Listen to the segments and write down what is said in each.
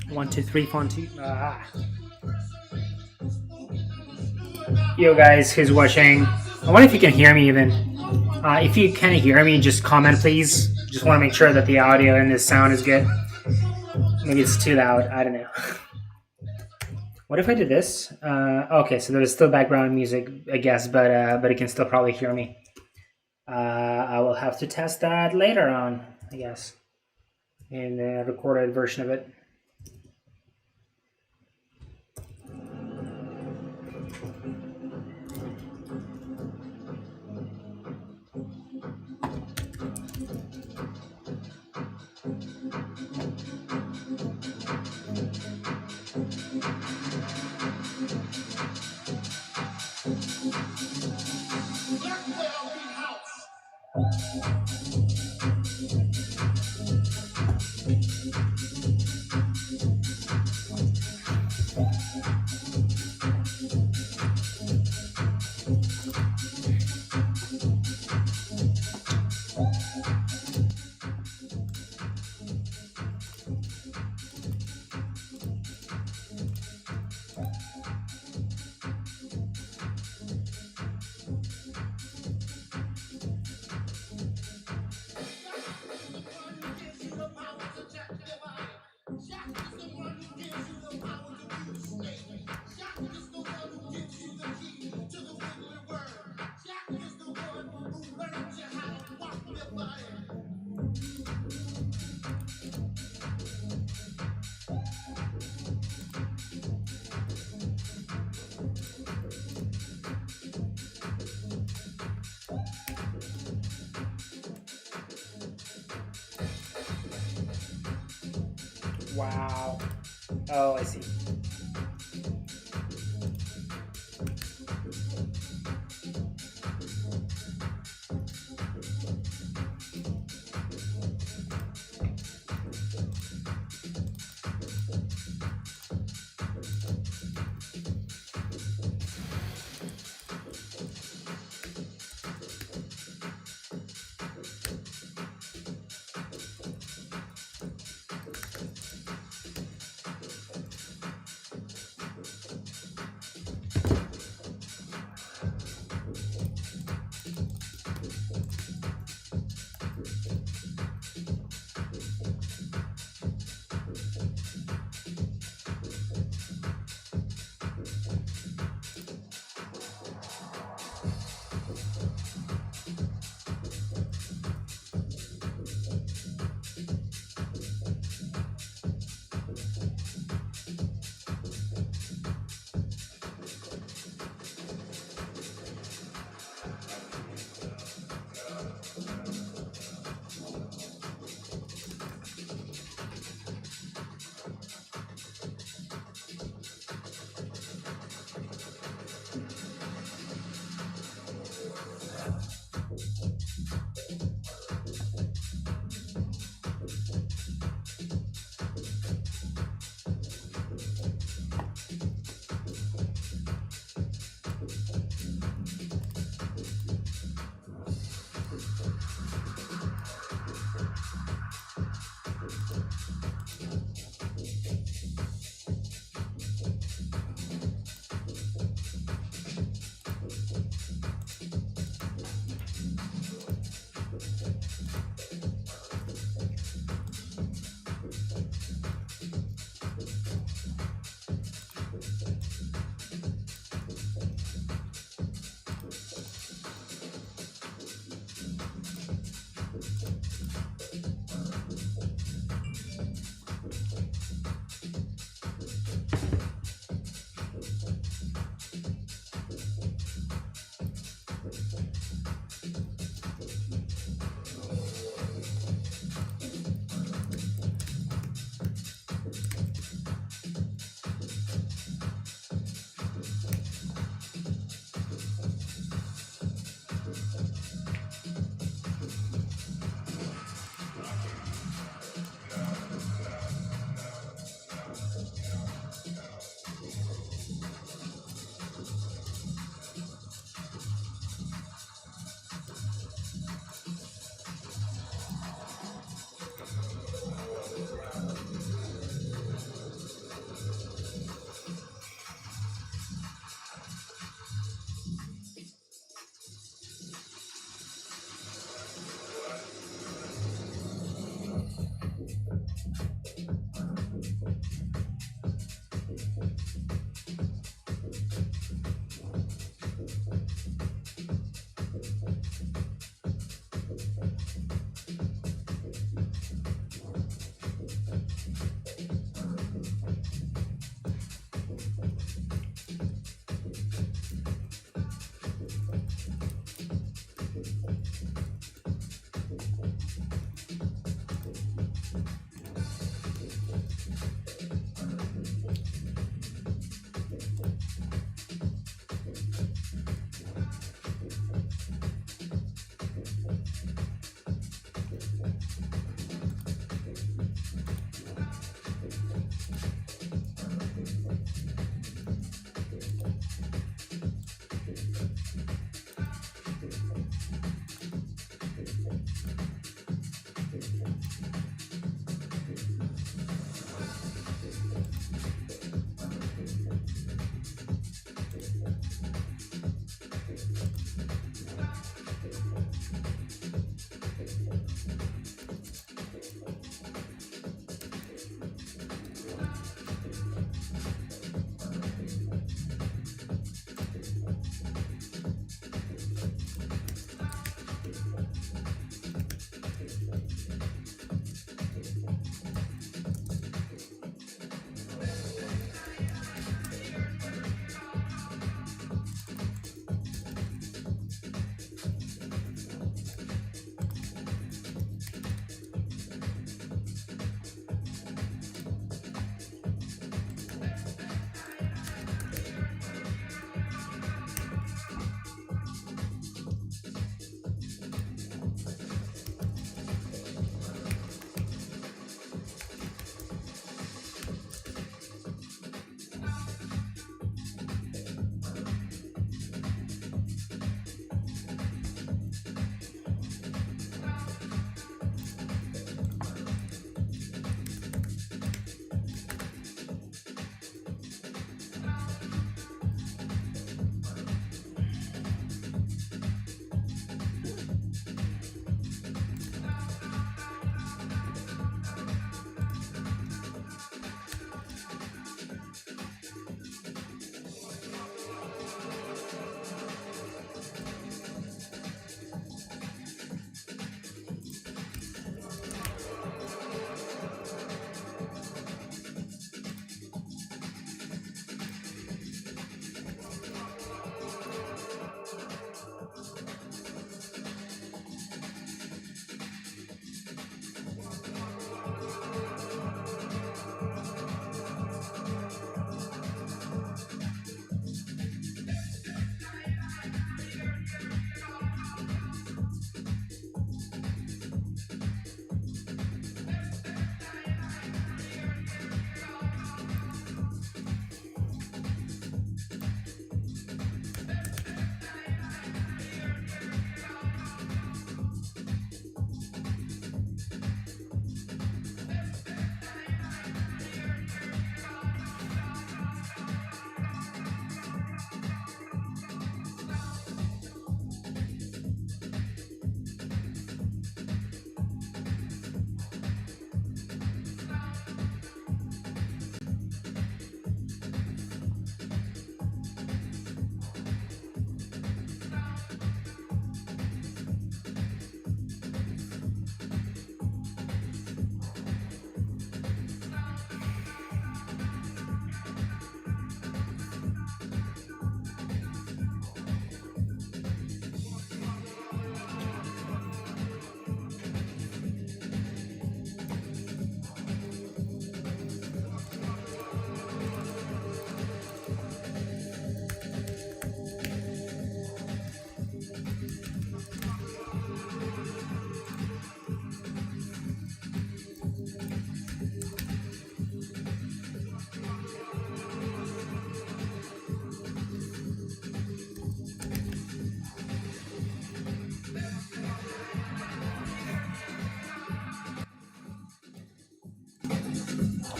One, two, three, fun, two. Yo, guys, who's watching? I wonder if you can hear me even. If you can hear me, just comment, please. Just want to make sure that the audio and the sound is good. Maybe it's too loud. I don't know. What if I did this? Okay, so there's still background music, I guess, but it can still probably hear me. I will have to test that later on, I guess, in the recorded version of it. Wow. Oh, I see.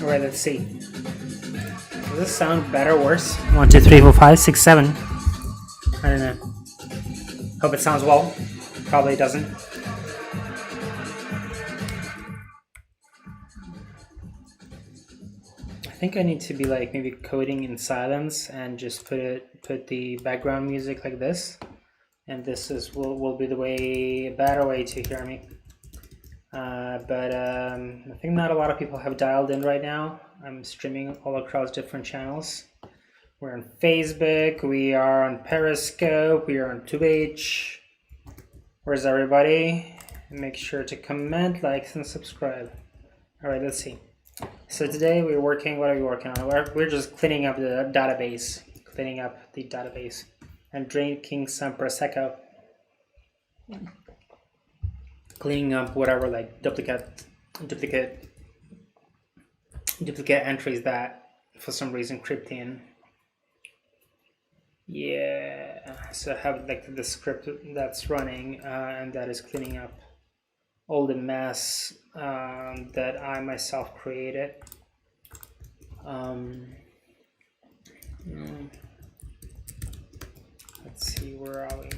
Alright, let's see. Does this sound better or worse? 1, 2, 3, 4, 5, 6, 7. I don't know. Hope it sounds well. Probably doesn't. I think I need to be like maybe coding in silence and just put the background music like this, and this will be the better way to hear me. But I think not a lot of people have dialed in right now. I'm streaming all across different channels. We're on Facebook, we are on Periscope, we are on Twitch. Where's everybody? Make sure to comment, like, and subscribe. All right, let's see. So today we're working, what are we working on? We're just cleaning up the database, and drinking some Prosecco. Cleaning up whatever like duplicate entries that for some reason creeped in. Yeah, so I have like the script that's running and that is cleaning up all the mess that I myself created. Let's see, where are we?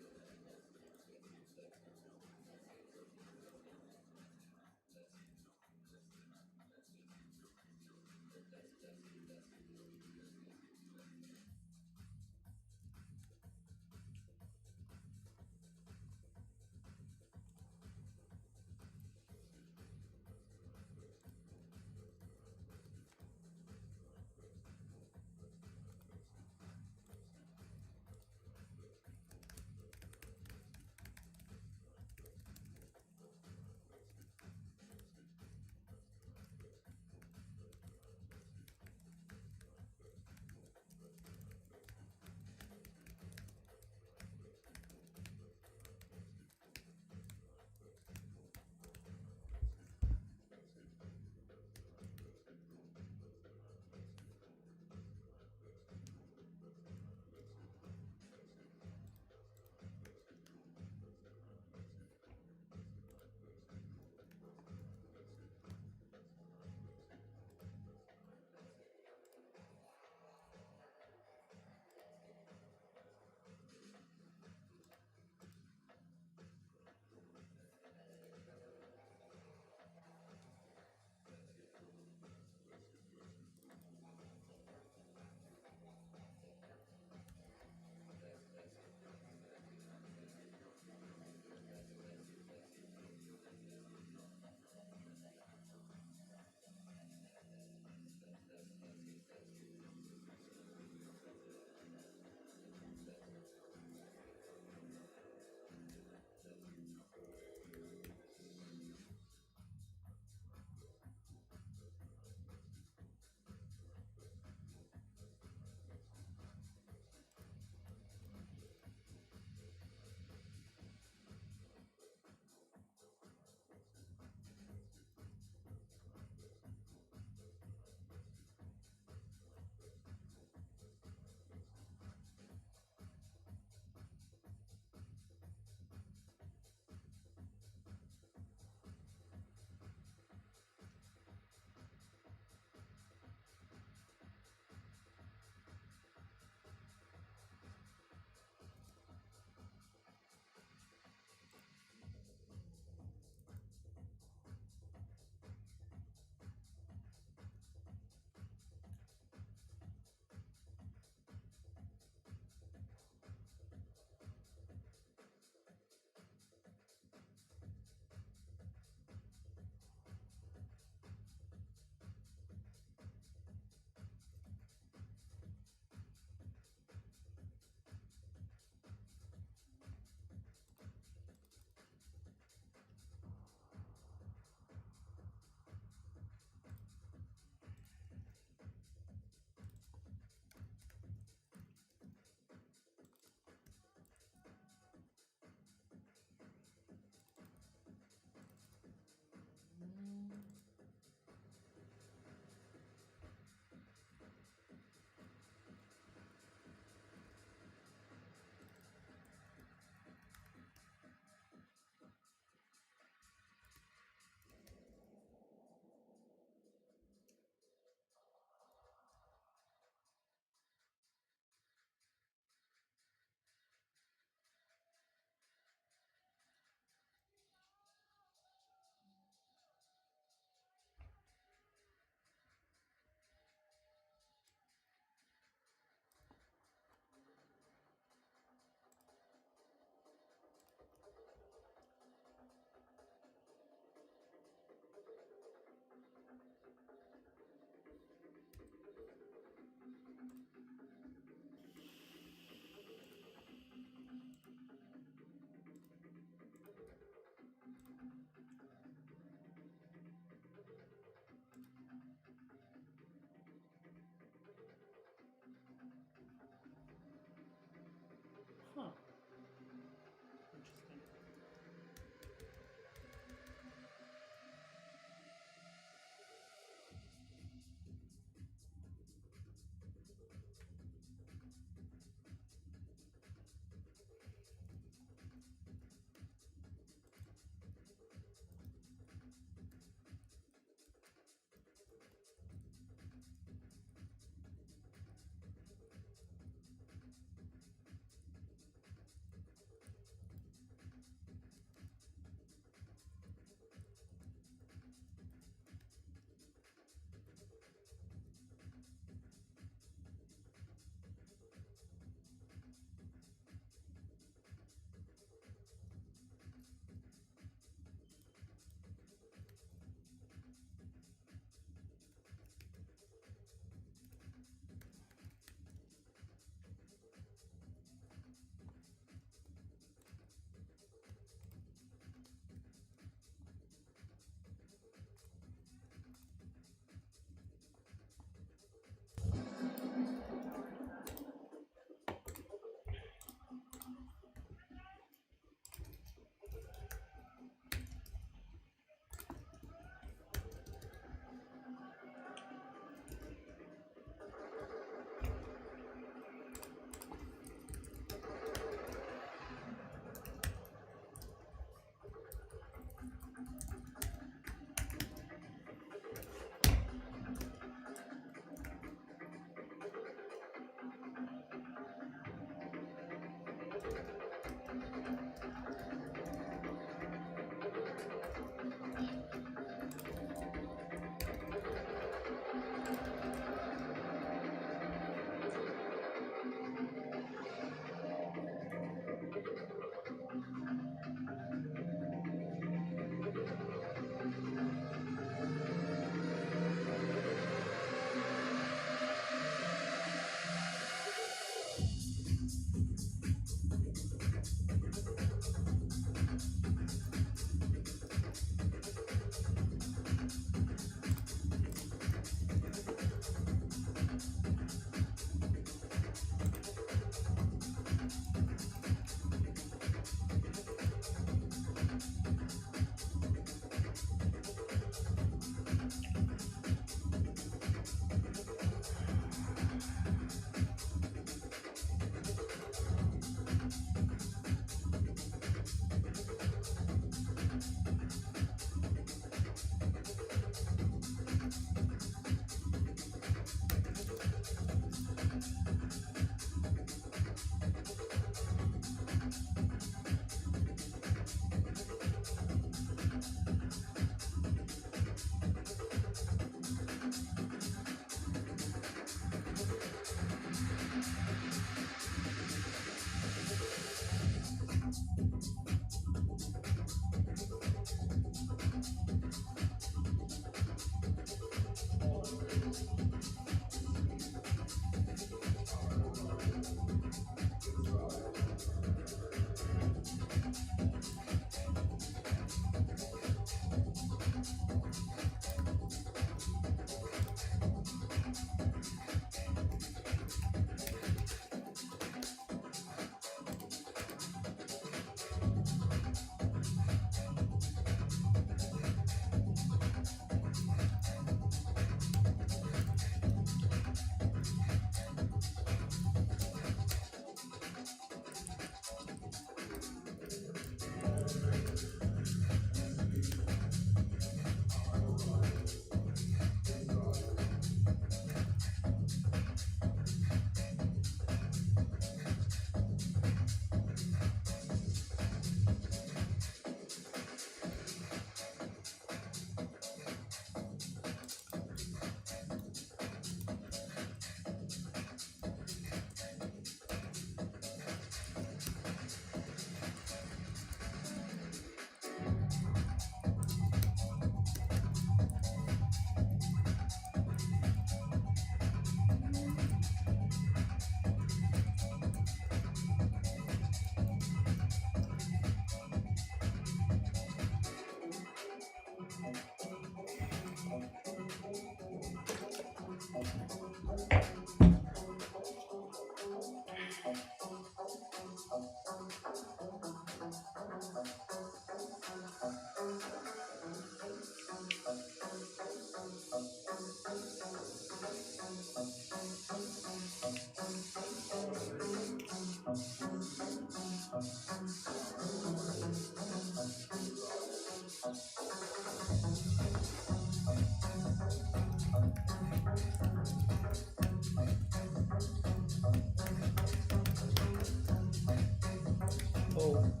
Oh.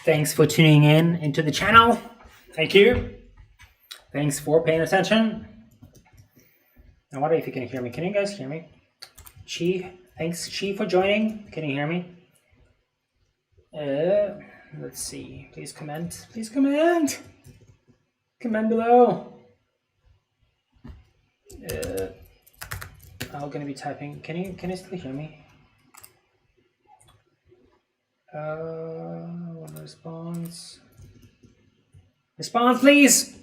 Thanks for tuning in into the channel. Thank you. Thanks for paying attention. I wonder if you can hear me. Can you guys hear me? Chi, thanks Chi for joining. Can you hear me? Let's see. Please comment. Please comment. Comment below. I'm gonna be typing. Can you still hear me? One response. Response, please.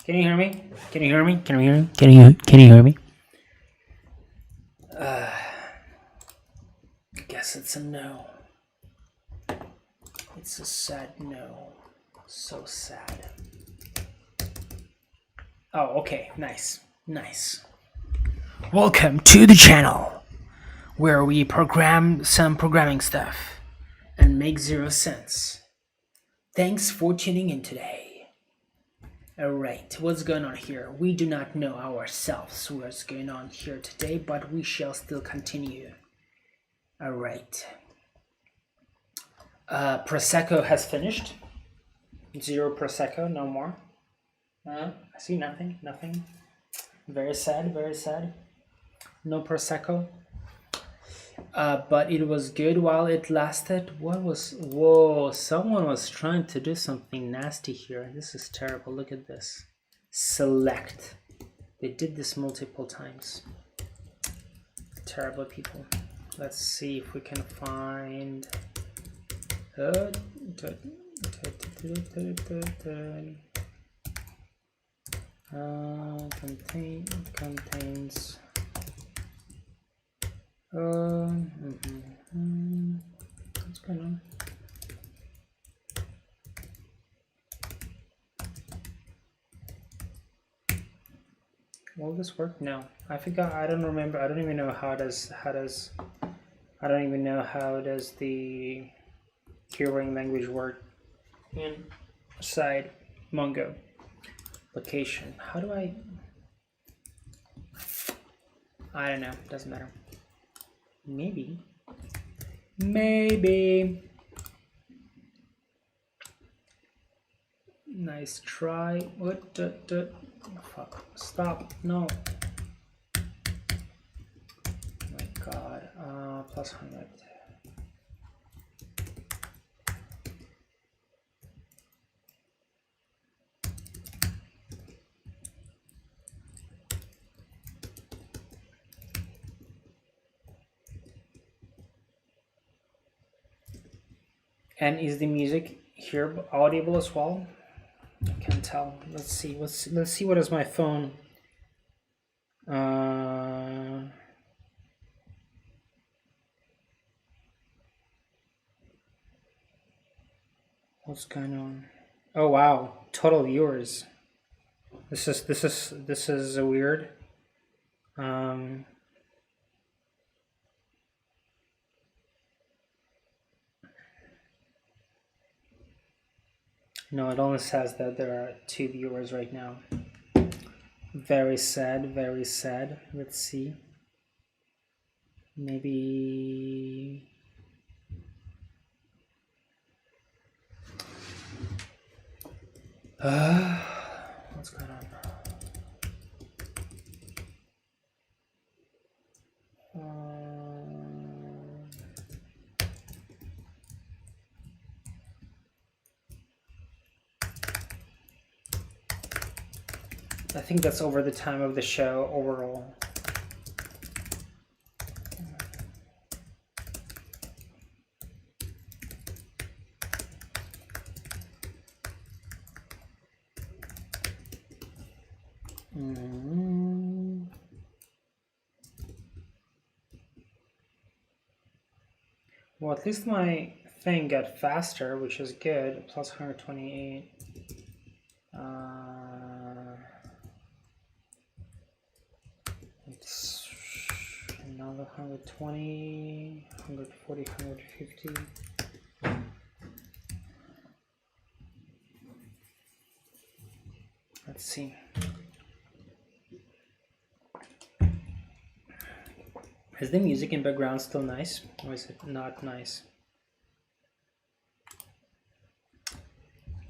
Can you hear me? Can you hear me? Can you hear me? Can you hear me? I guess it's a no. It's a sad no. So sad. Oh, okay. Nice. Nice. Welcome to the channel where we program some programming stuff and make 0 sense. Thanks for tuning in today. Alright, what's going on here? We do not know ourselves what's going on here today, but we shall still continue. Alright. Prosecco has finished. 0 Prosecco, no more. I see nothing. Very sad, very sad. No Prosecco. But it was good while it lasted. Whoa, someone was trying to do something nasty here. This is terrible. Look at this. Select. They did this multiple times. Terrible people. Let's see if we can find... contains... What's going on? Will this work? No. I forgot. I don't remember. I don't even know how does I don't even know how does the querying language work inside Mongo. Location. How do I don't know. Doesn't matter. Maybe. Nice try. What? Fuck. Stop. No. Oh my god. Plus 100. And is the music here audible as well? I can't tell. Let's see. Let's see what is my phone. What's going on? Oh wow! Total viewers. This is weird. No, it only says that there are 2 viewers right now. Very sad, very sad. Let's see. Maybe... what's going on? I think that's over the time of the show overall. Well, at least my thing got faster, which is good. Plus 128. It's another 120, 140, 150. Let's see. Is the music in background still nice, or is it not nice?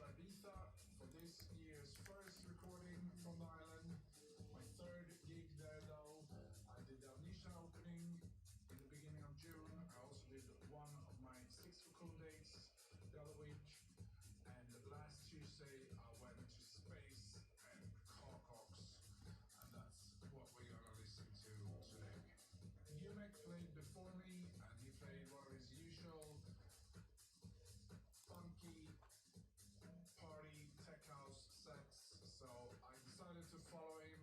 to Ibiza for this year's first recording from the island. My third gig there though. I did the Amnesia opening in the beginning of June. I also did one of my 6 Cocoon dates the other week. And last Tuesday I went to Space and Carcox. And that's what we're gonna listen to today. Umek played before me and he played one of his usual funky party tech house sets, so I decided to follow him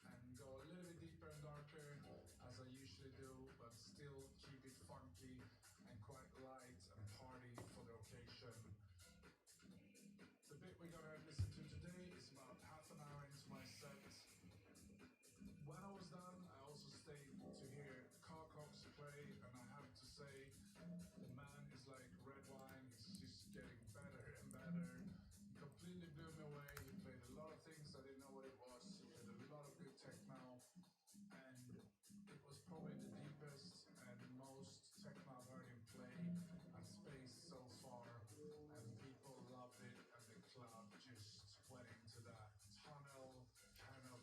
and go a little bit deeper and darker as I usually do, but still keep it funky and quite light and party for the occasion. The bit we're gonna listen to today is about half an hour into my set. When I was done, I also stayed to hear Carcox play, and I have to say, the man is like red wine. He's just getting better and better. He completely blew me away. He played a lot of things I didn't know what it was. He played a lot of good techno, and it was probably the deepest and most techno I've heard him play at Space so far, and people loved it, and the club just went into that tunnel kind of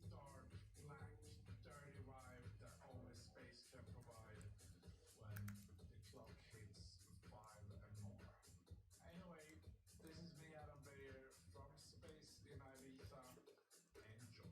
dark, black, dirty vibe that only Space can provide when the clock hits 5 and more. Anyway, this is me, Adam Beyer, from Space in Ibiza. Enjoy.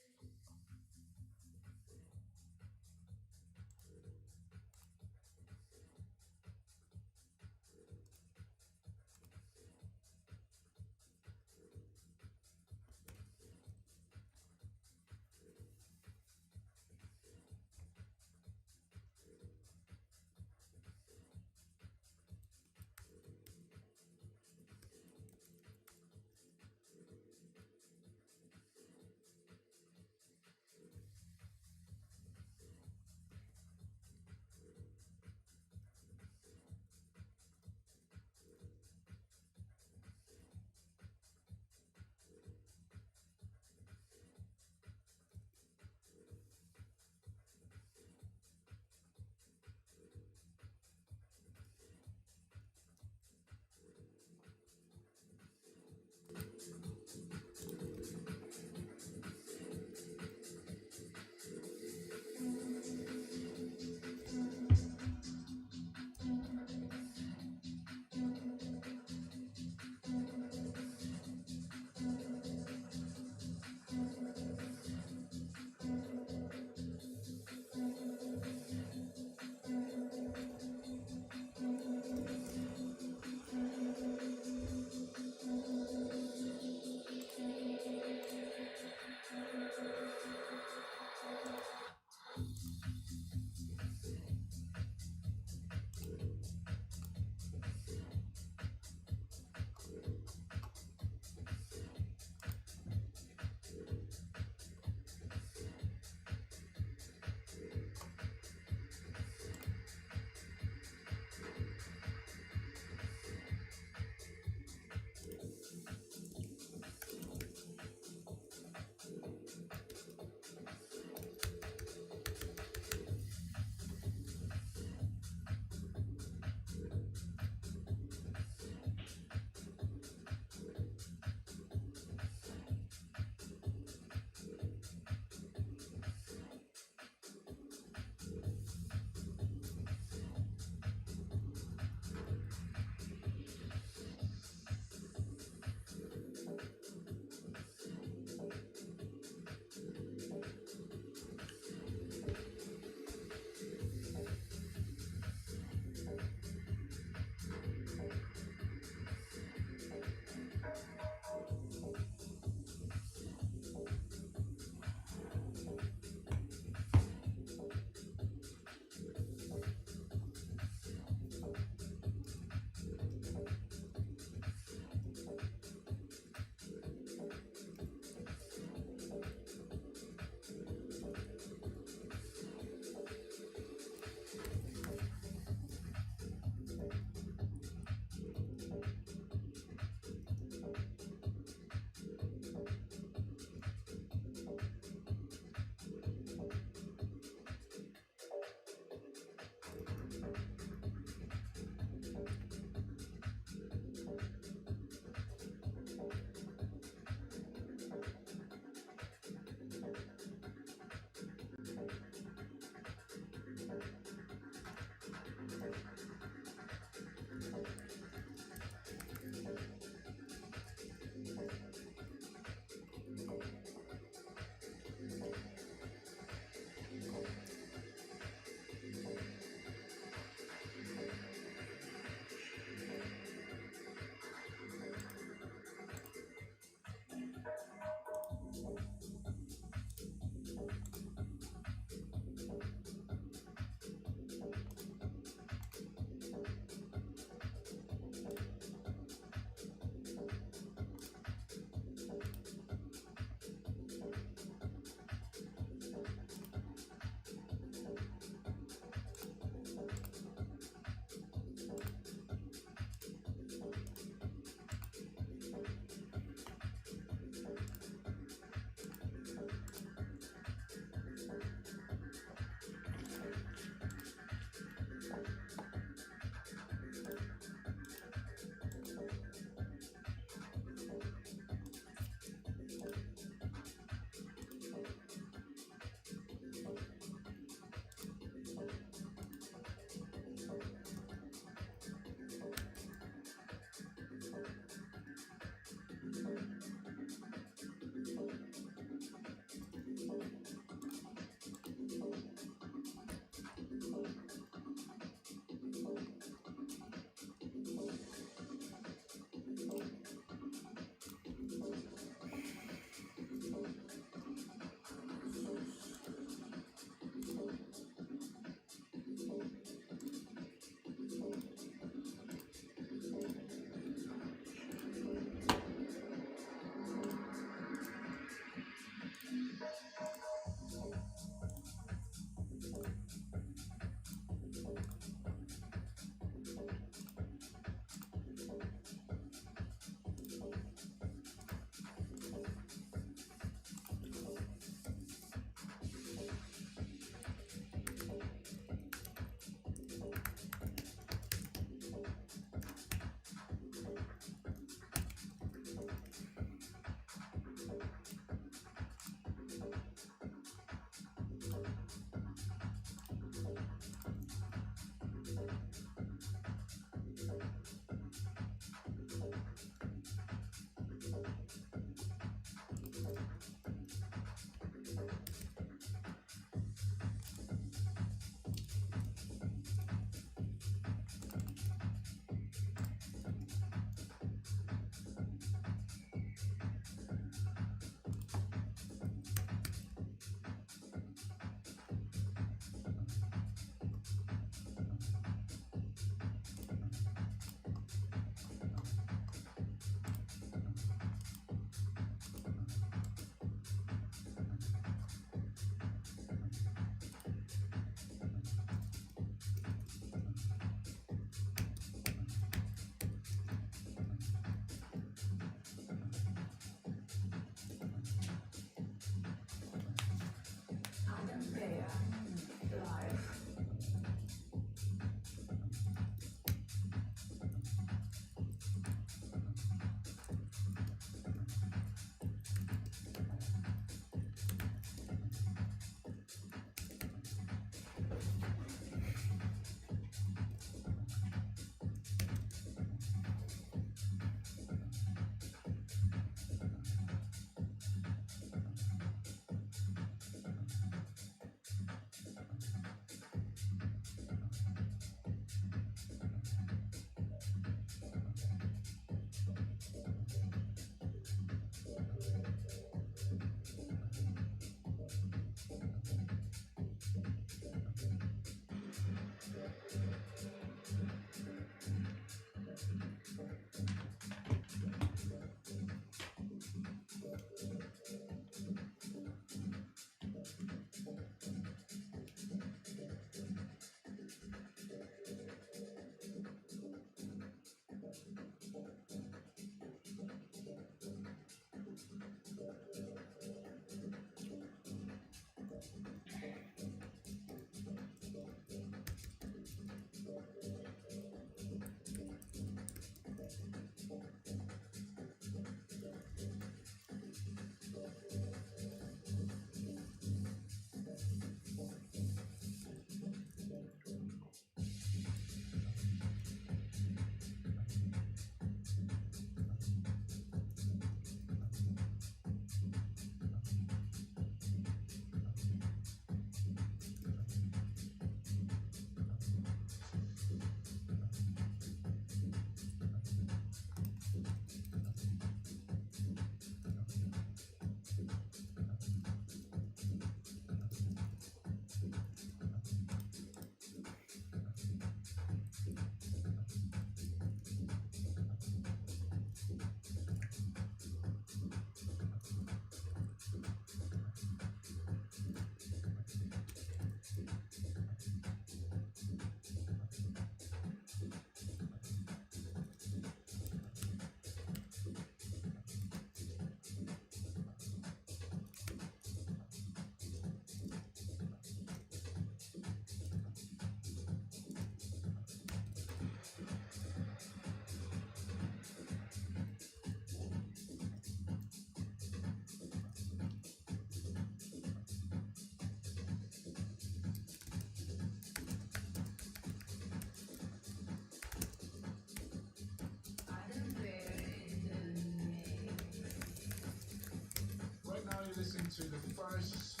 to the first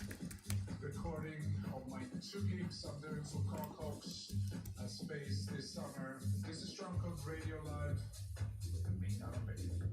recording of my 2 gigs I'm doing for Carcox Space this summer. This is Drumcode Radio Live with me, Alan Bailey.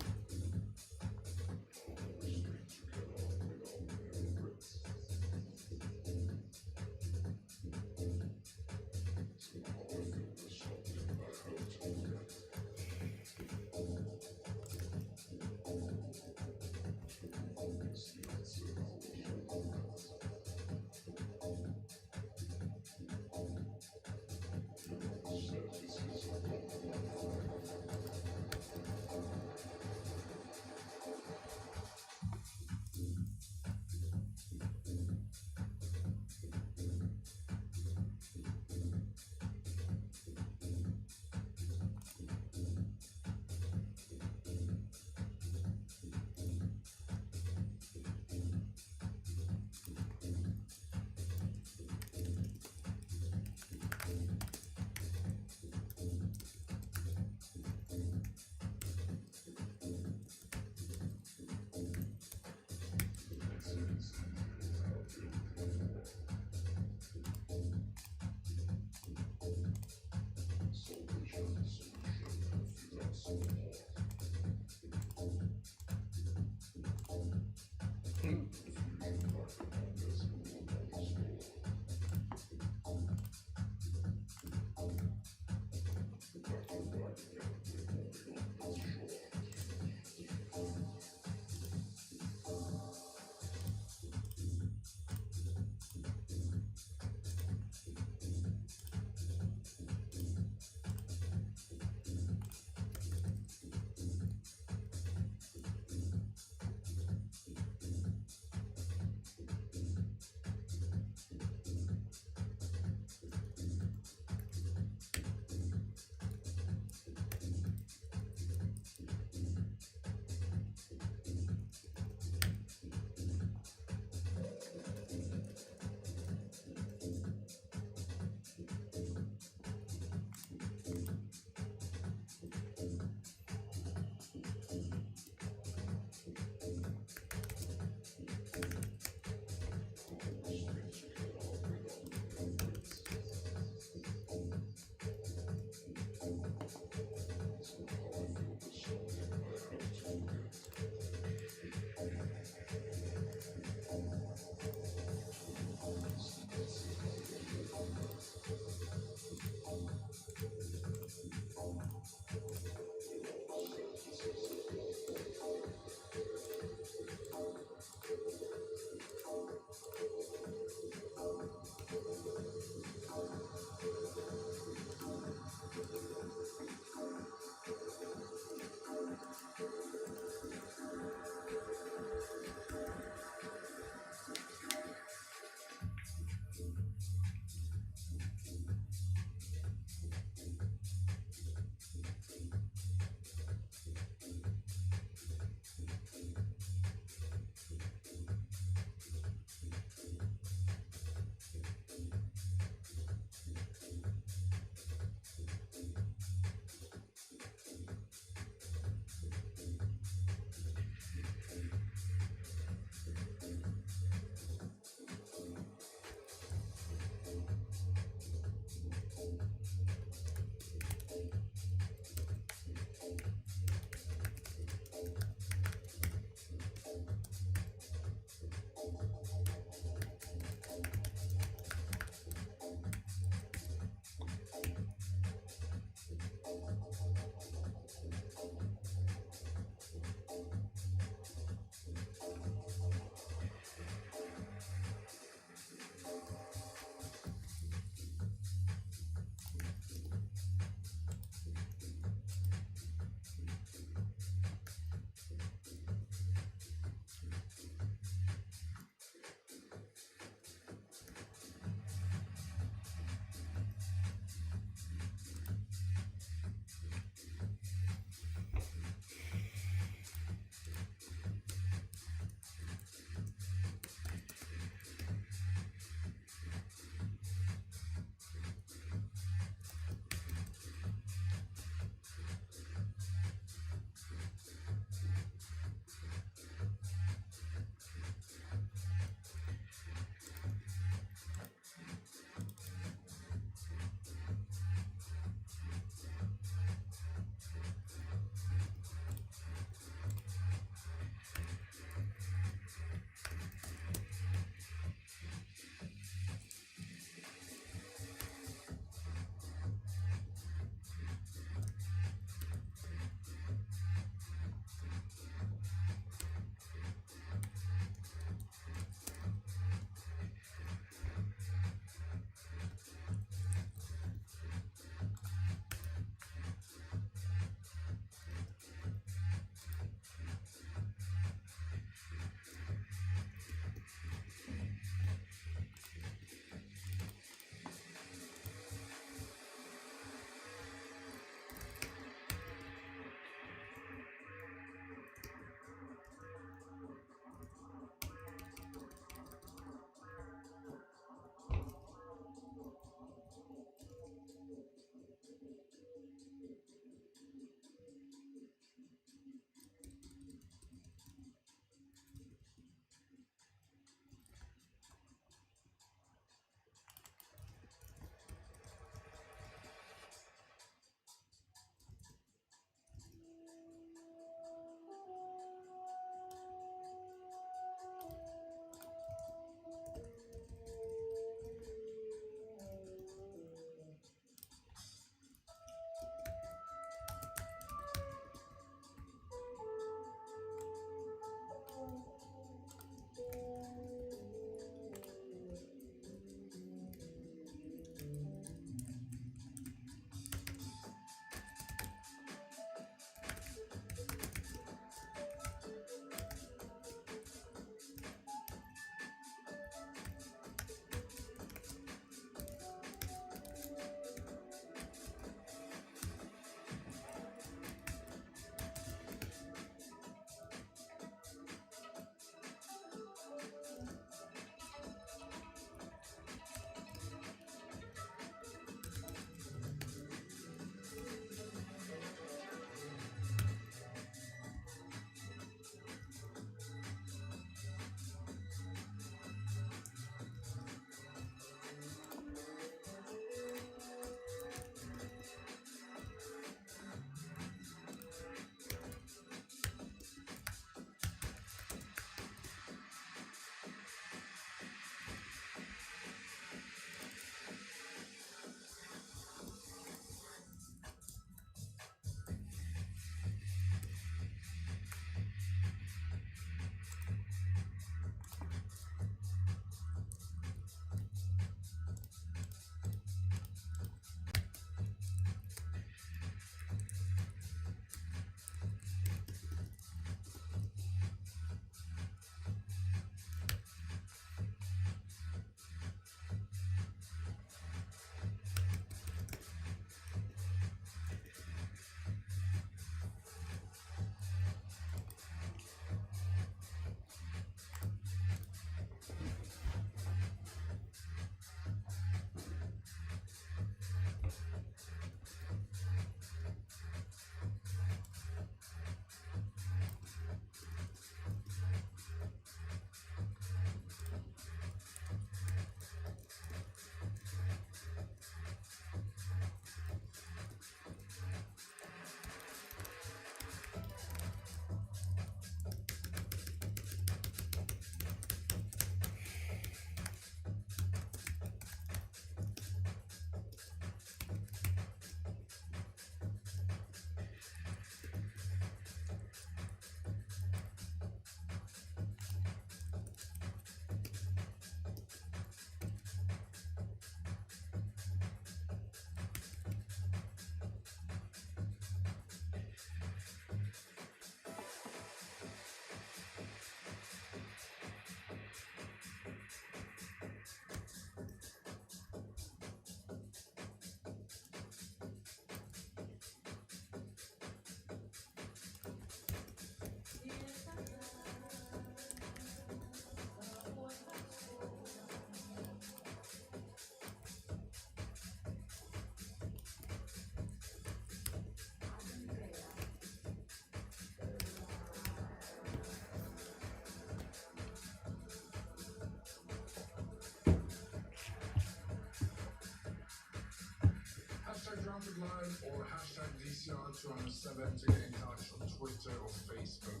Live or hashtag DCR207 to get in touch on Twitter or Facebook.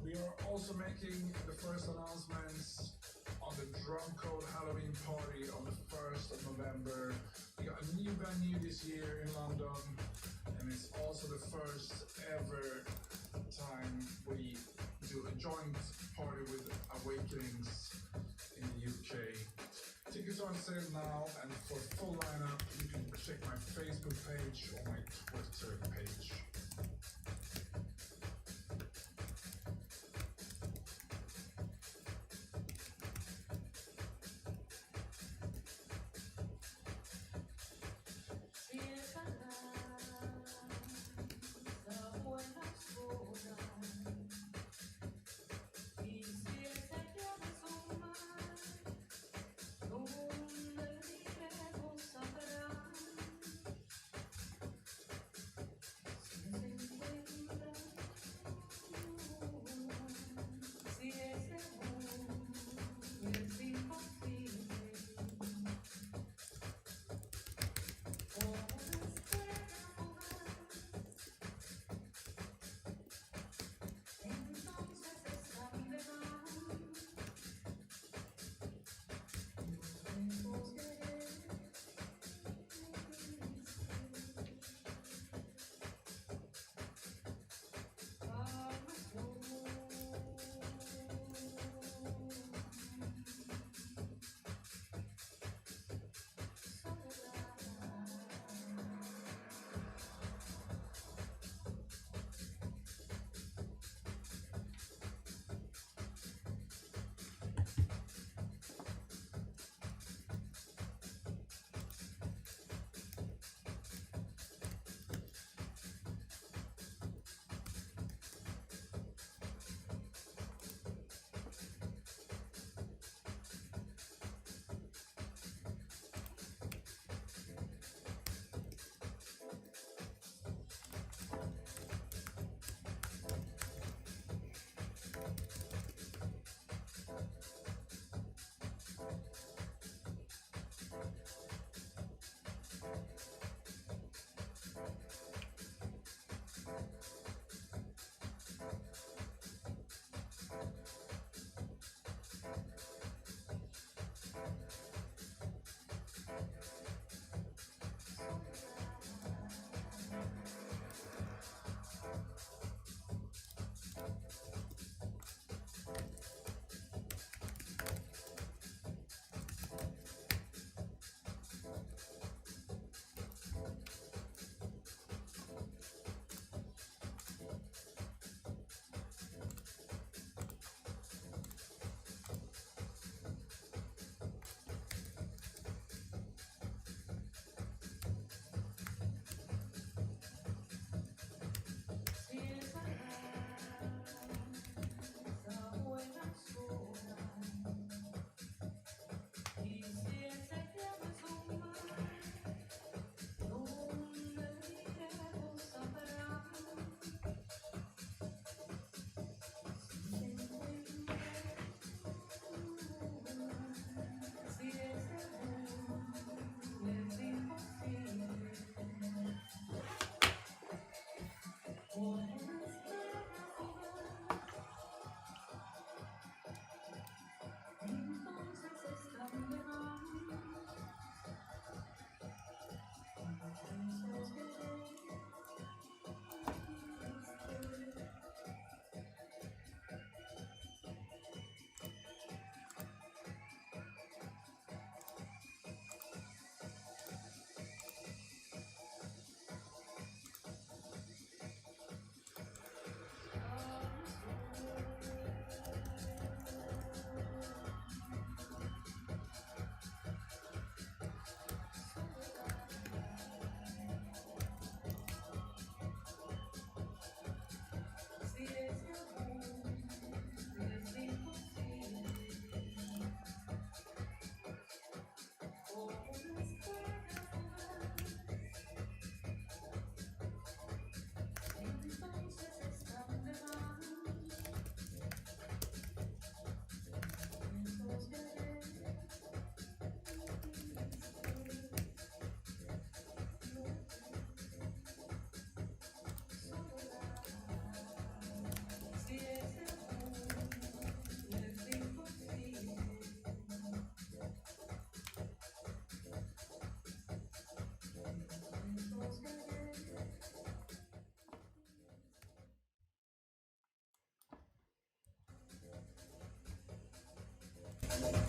We are also making the first announcements on the Drum Code Halloween party on the 1st of November. We got a new venue this year in London, and it's also the first ever time we do a joint party with Awakenings in the UK. Tickets are on sale now, and for full lineup, you can check my Facebook page or my Twitter page.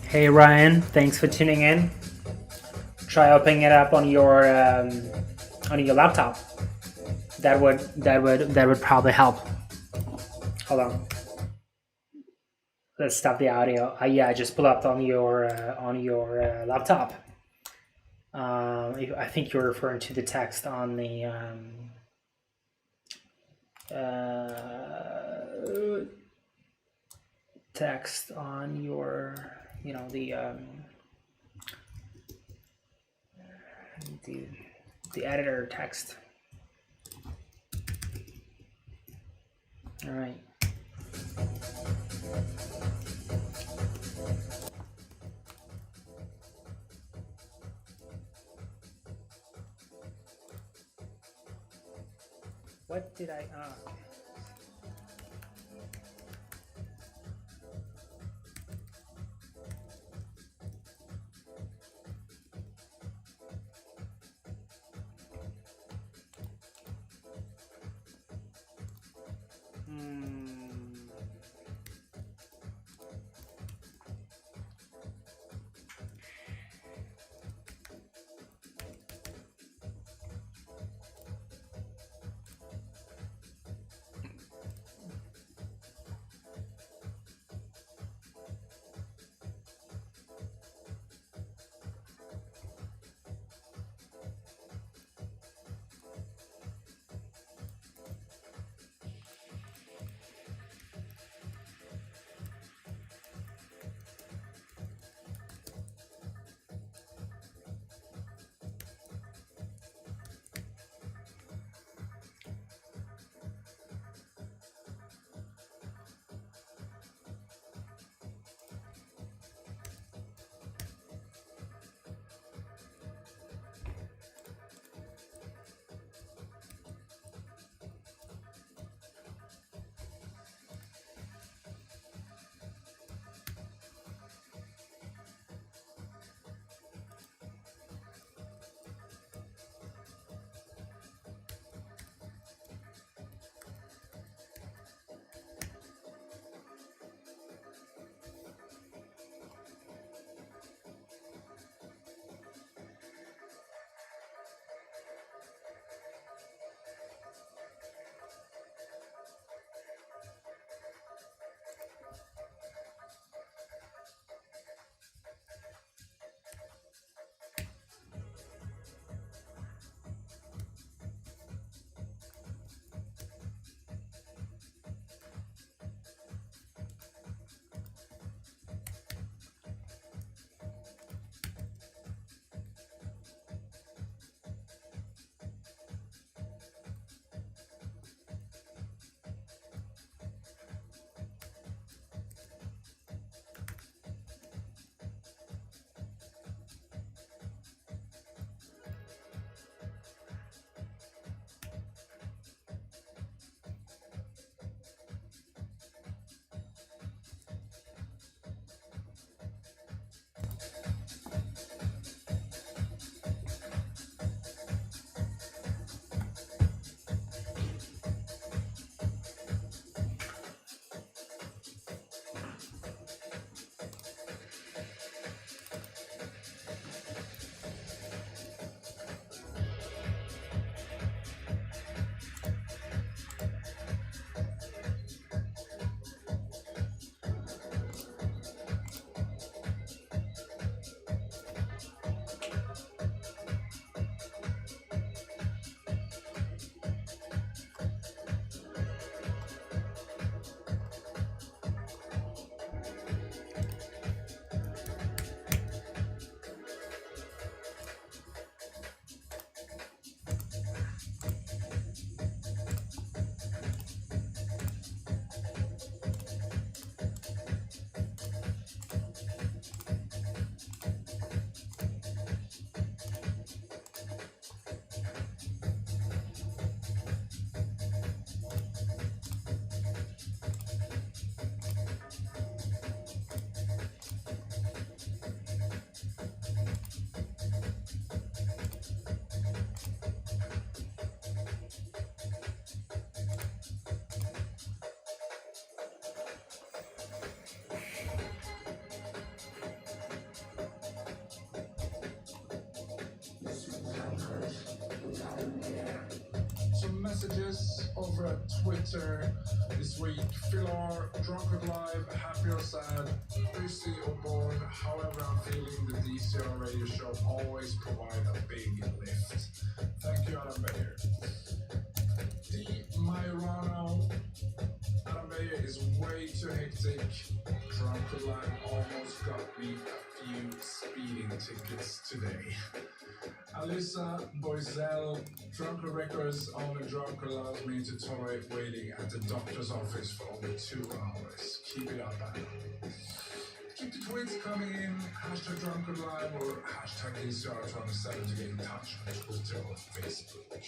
Hey Ryan, thanks for tuning in. Try opening it up on your laptop. That would probably help. Hold on. Let's stop the audio. Yeah, just pull up on your laptop. I think you're referring to the text on the text on your, the the editor text. All right. What did I? Twitter this week. Philor, Drunk with Live, happy or sad, busy or bored, however I'm feeling, the DCR radio show always provide a big lift. Thank you, Adam Beyer. D. Majorano, Adam Beyer is way too hectic. Drunk with Live almost got me a few speeding tickets today. Alyssa Boisel, Drunker Records only drunk allows me to tolerate waiting at the doctor's office for only 2 hours. Keep it up, Adam. Keep the tweets coming in, hashtag Drunker Live or hashtag DCR27 to get in touch on Twitter or Facebook.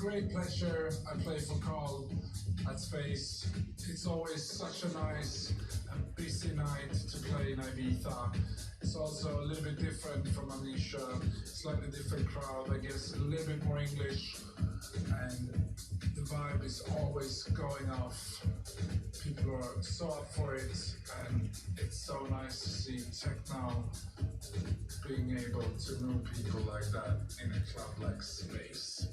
great pleasure. I play for Carl at Space. It's always such a nice and busy night to play in Ibiza. It's also a little bit different from Amnesia, slightly different crowd, I guess a little bit more English, and the vibe is always going off. People are so up for it, and it's so nice to see techno being able to move people like that in a club like Space.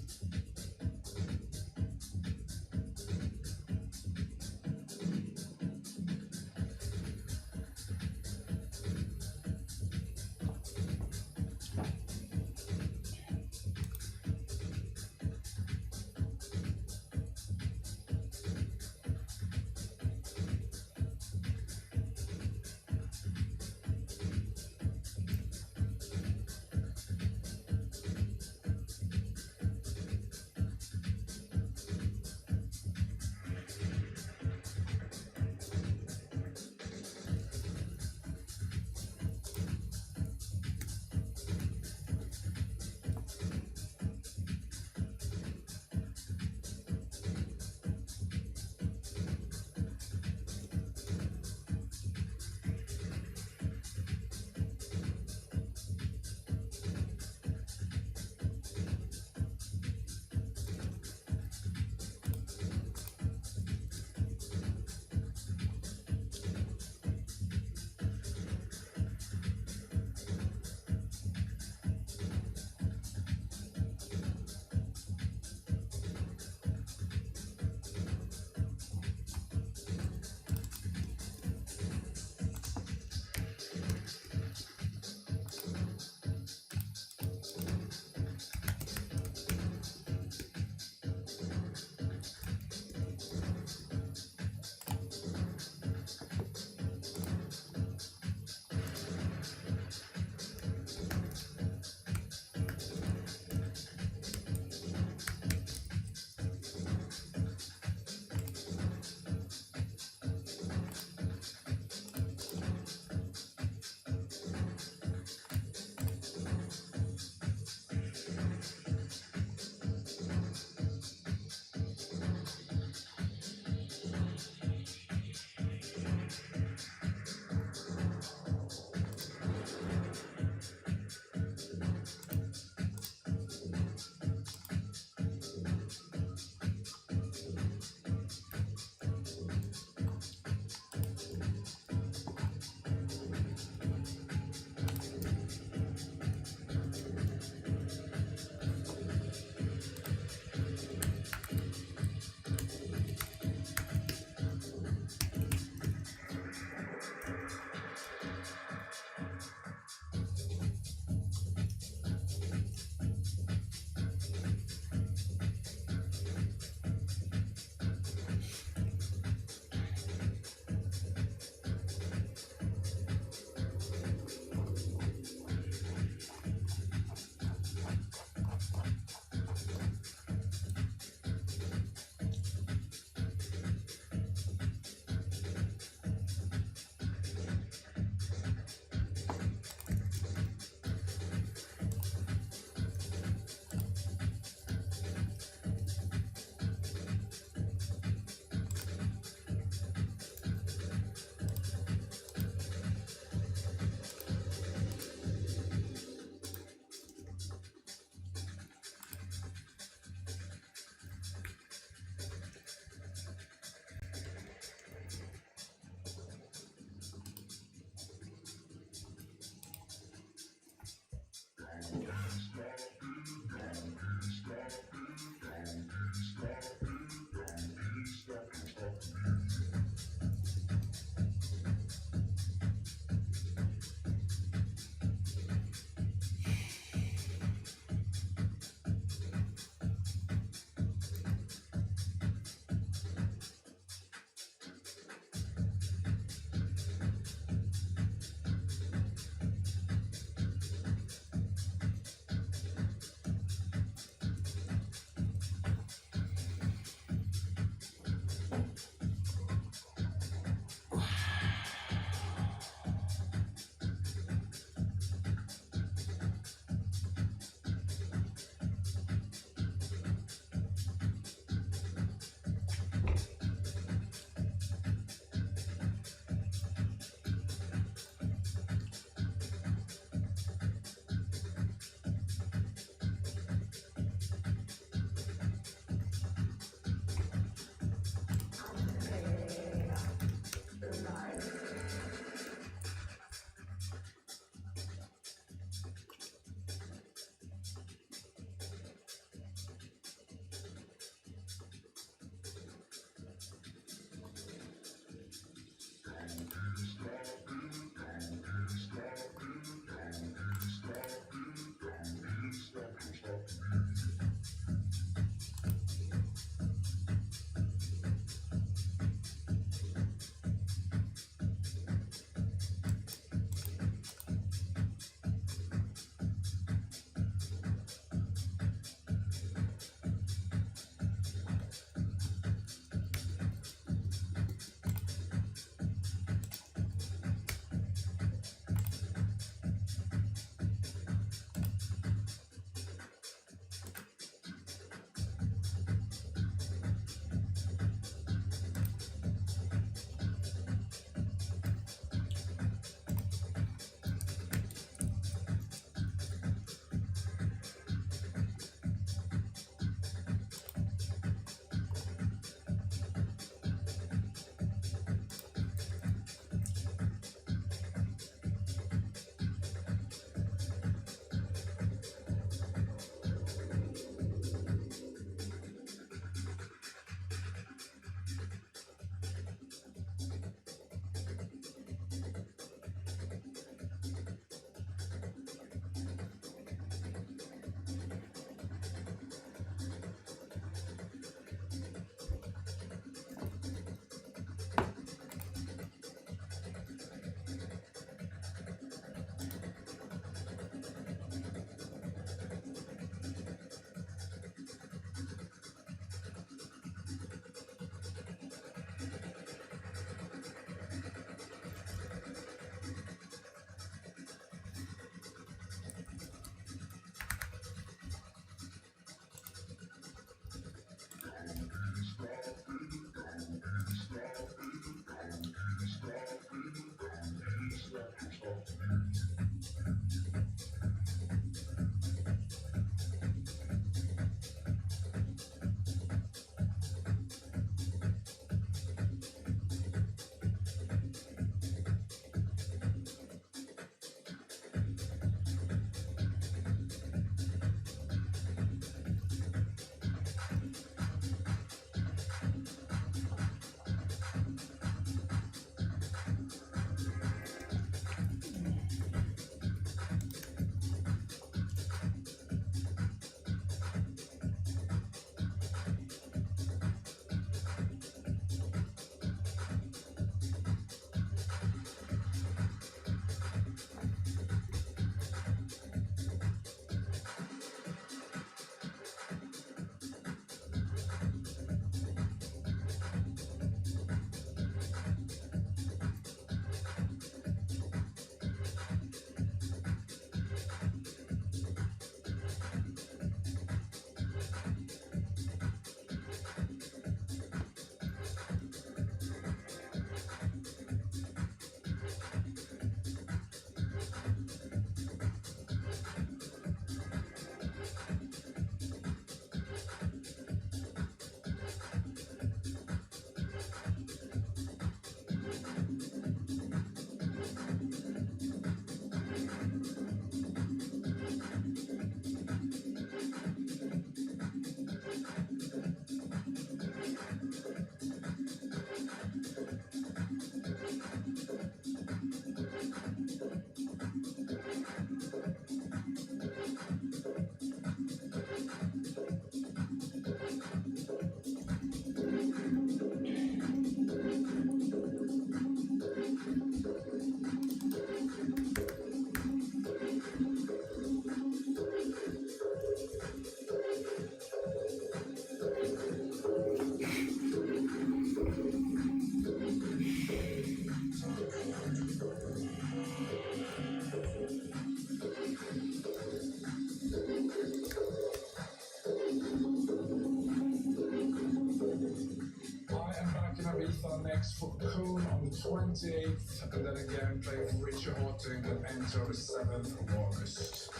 next for Coon on the 28th, and then again play for Richard Horton and enter the 7th of August.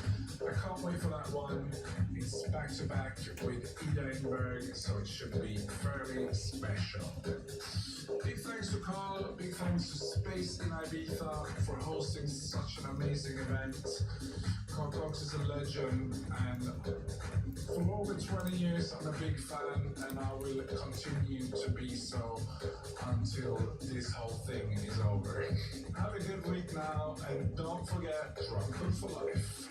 I can't wait for that one. It's back to back with Ida Engberg, so it should be fairly special. Big thanks to Carl, big thanks to Space in Ibiza for hosting such an amazing event. Carl Cox is a legend, and for over 20 years I'm a big fan, and I will continue to be so until this whole thing is over. Have a good week now, and don't forget, Drunken for Life.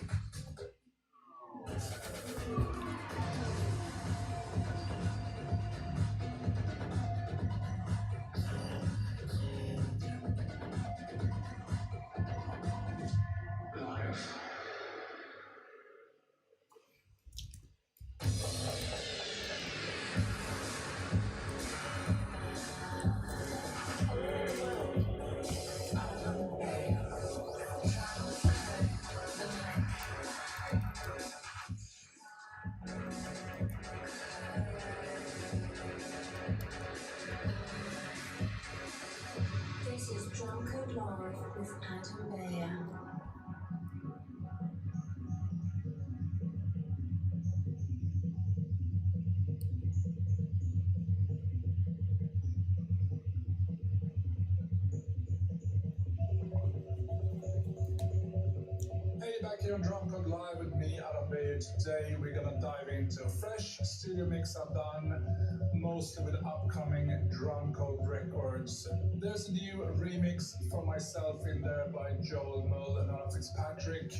This is Drunken Live with Adam Bear. Hey, back here on Drum Code Live with me, Adam Beyer. Today we're gonna dive into a fresh studio mix I've done, mostly with upcoming Drum Code records. There's a new remix from myself in there by Joel Mull and Anna Fitzpatrick.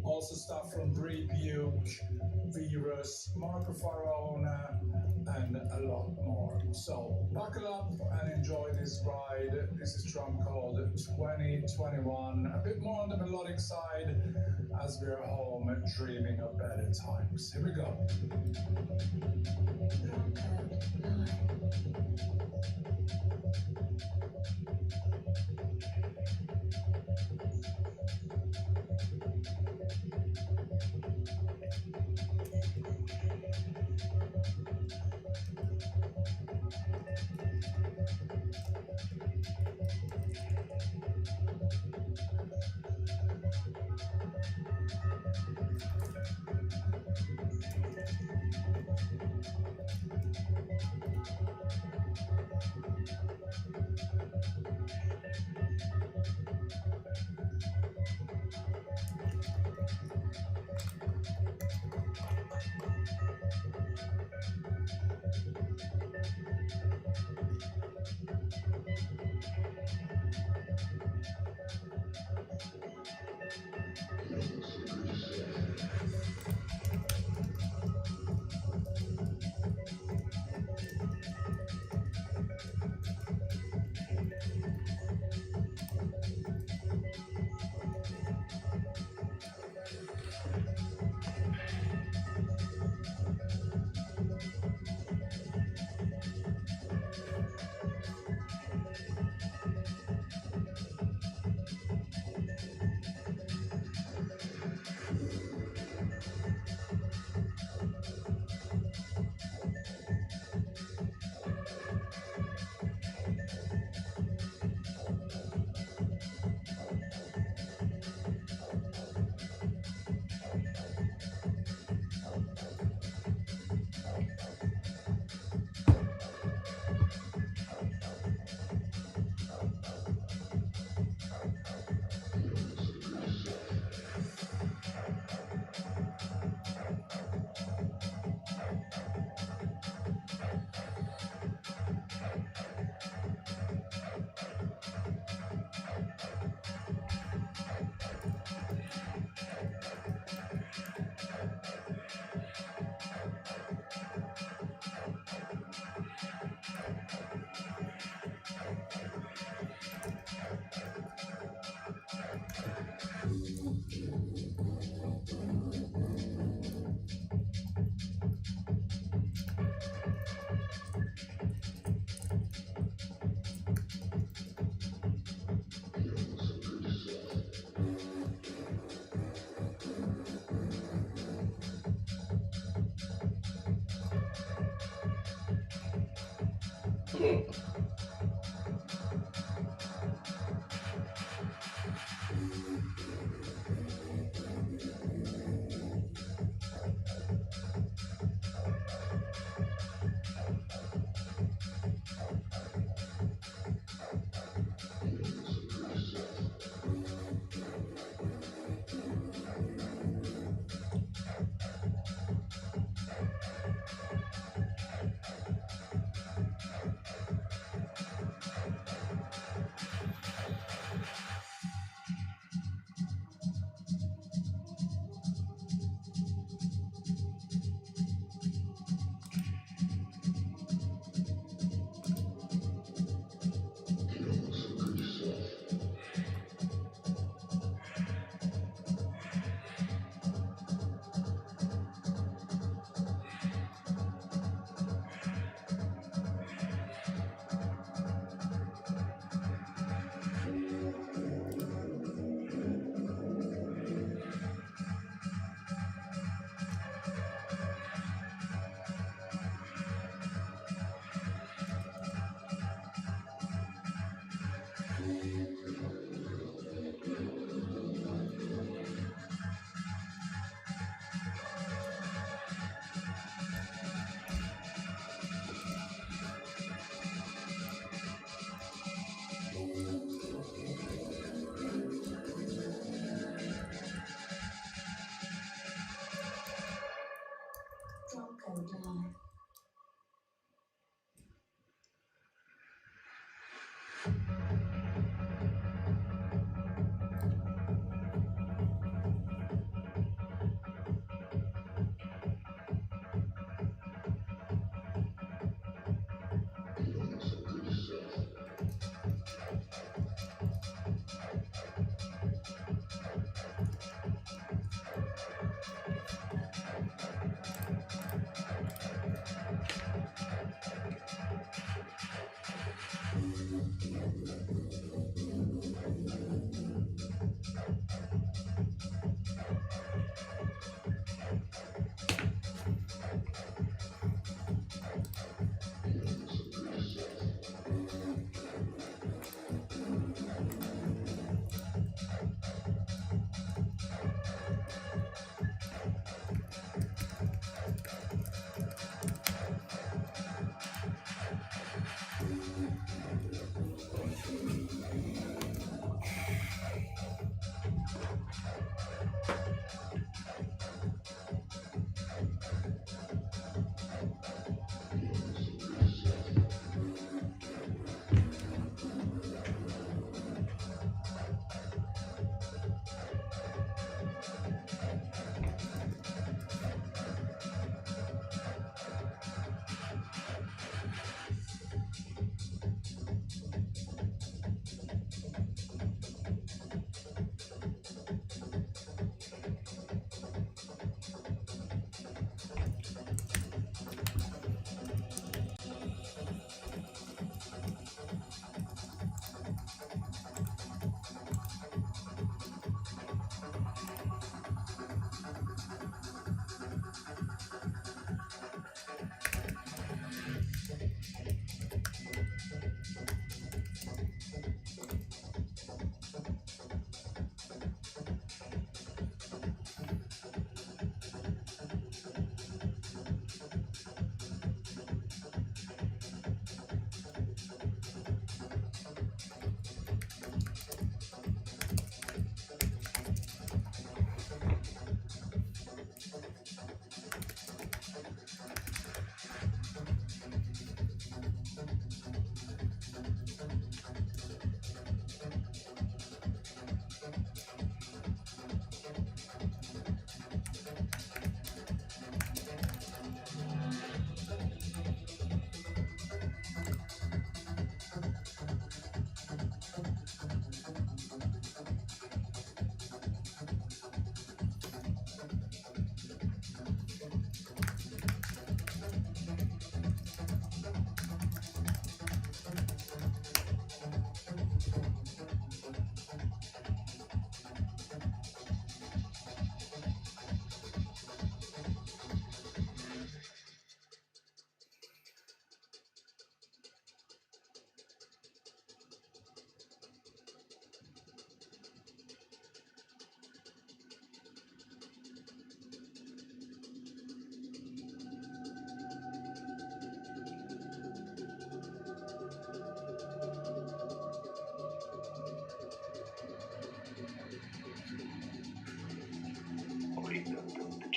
Also stuff from Bree Buke, Virus, Marco Faraona, and a lot more. So buckle up and enjoy this ride. This is Drum Code 2021. A bit more on the melodic side as we're home dreaming of better times. Here we go.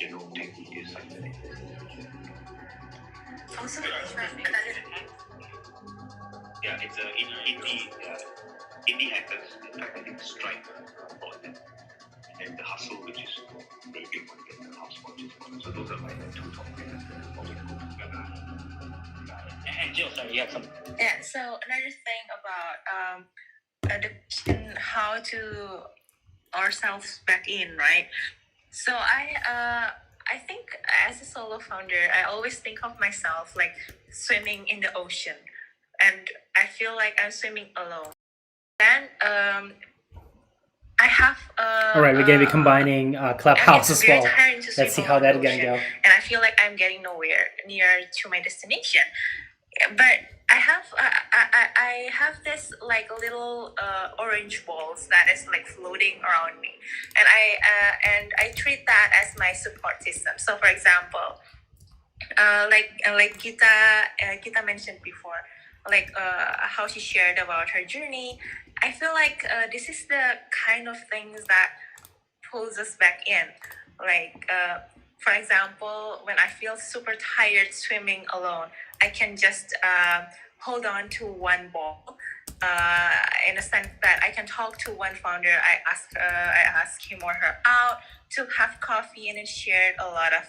genome technique is like Also, yeah, it's a indie hackers. In fact, I think Stripe bought them, and the Hustle, which is a very big one, and the HubSpot is one. So those are like the two top players that always go together. And Jill, sorry, you have some. Yeah. So another thing about the question how to ourselves back in, right? So I think as a solo founder, I always think of myself like swimming in the ocean, and I feel like I'm swimming alone. Then I have All right, we're gonna be combining Clubhouse as well. tiring to swim Let's see how along the that's gonna ocean, go. and I feel like I'm getting nowhere near to my destination. But I have this like little orange balls that is like floating around me, and I treat that as my support system. So for example, like Gita mentioned before, like how she shared about her journey. I feel like this is the kind of things that pulls us back in. Like for example, when I feel super tired swimming alone, I can just hold on to one ball. In a sense that I can talk to one founder. I ask him or her out to have coffee and then shared a lot of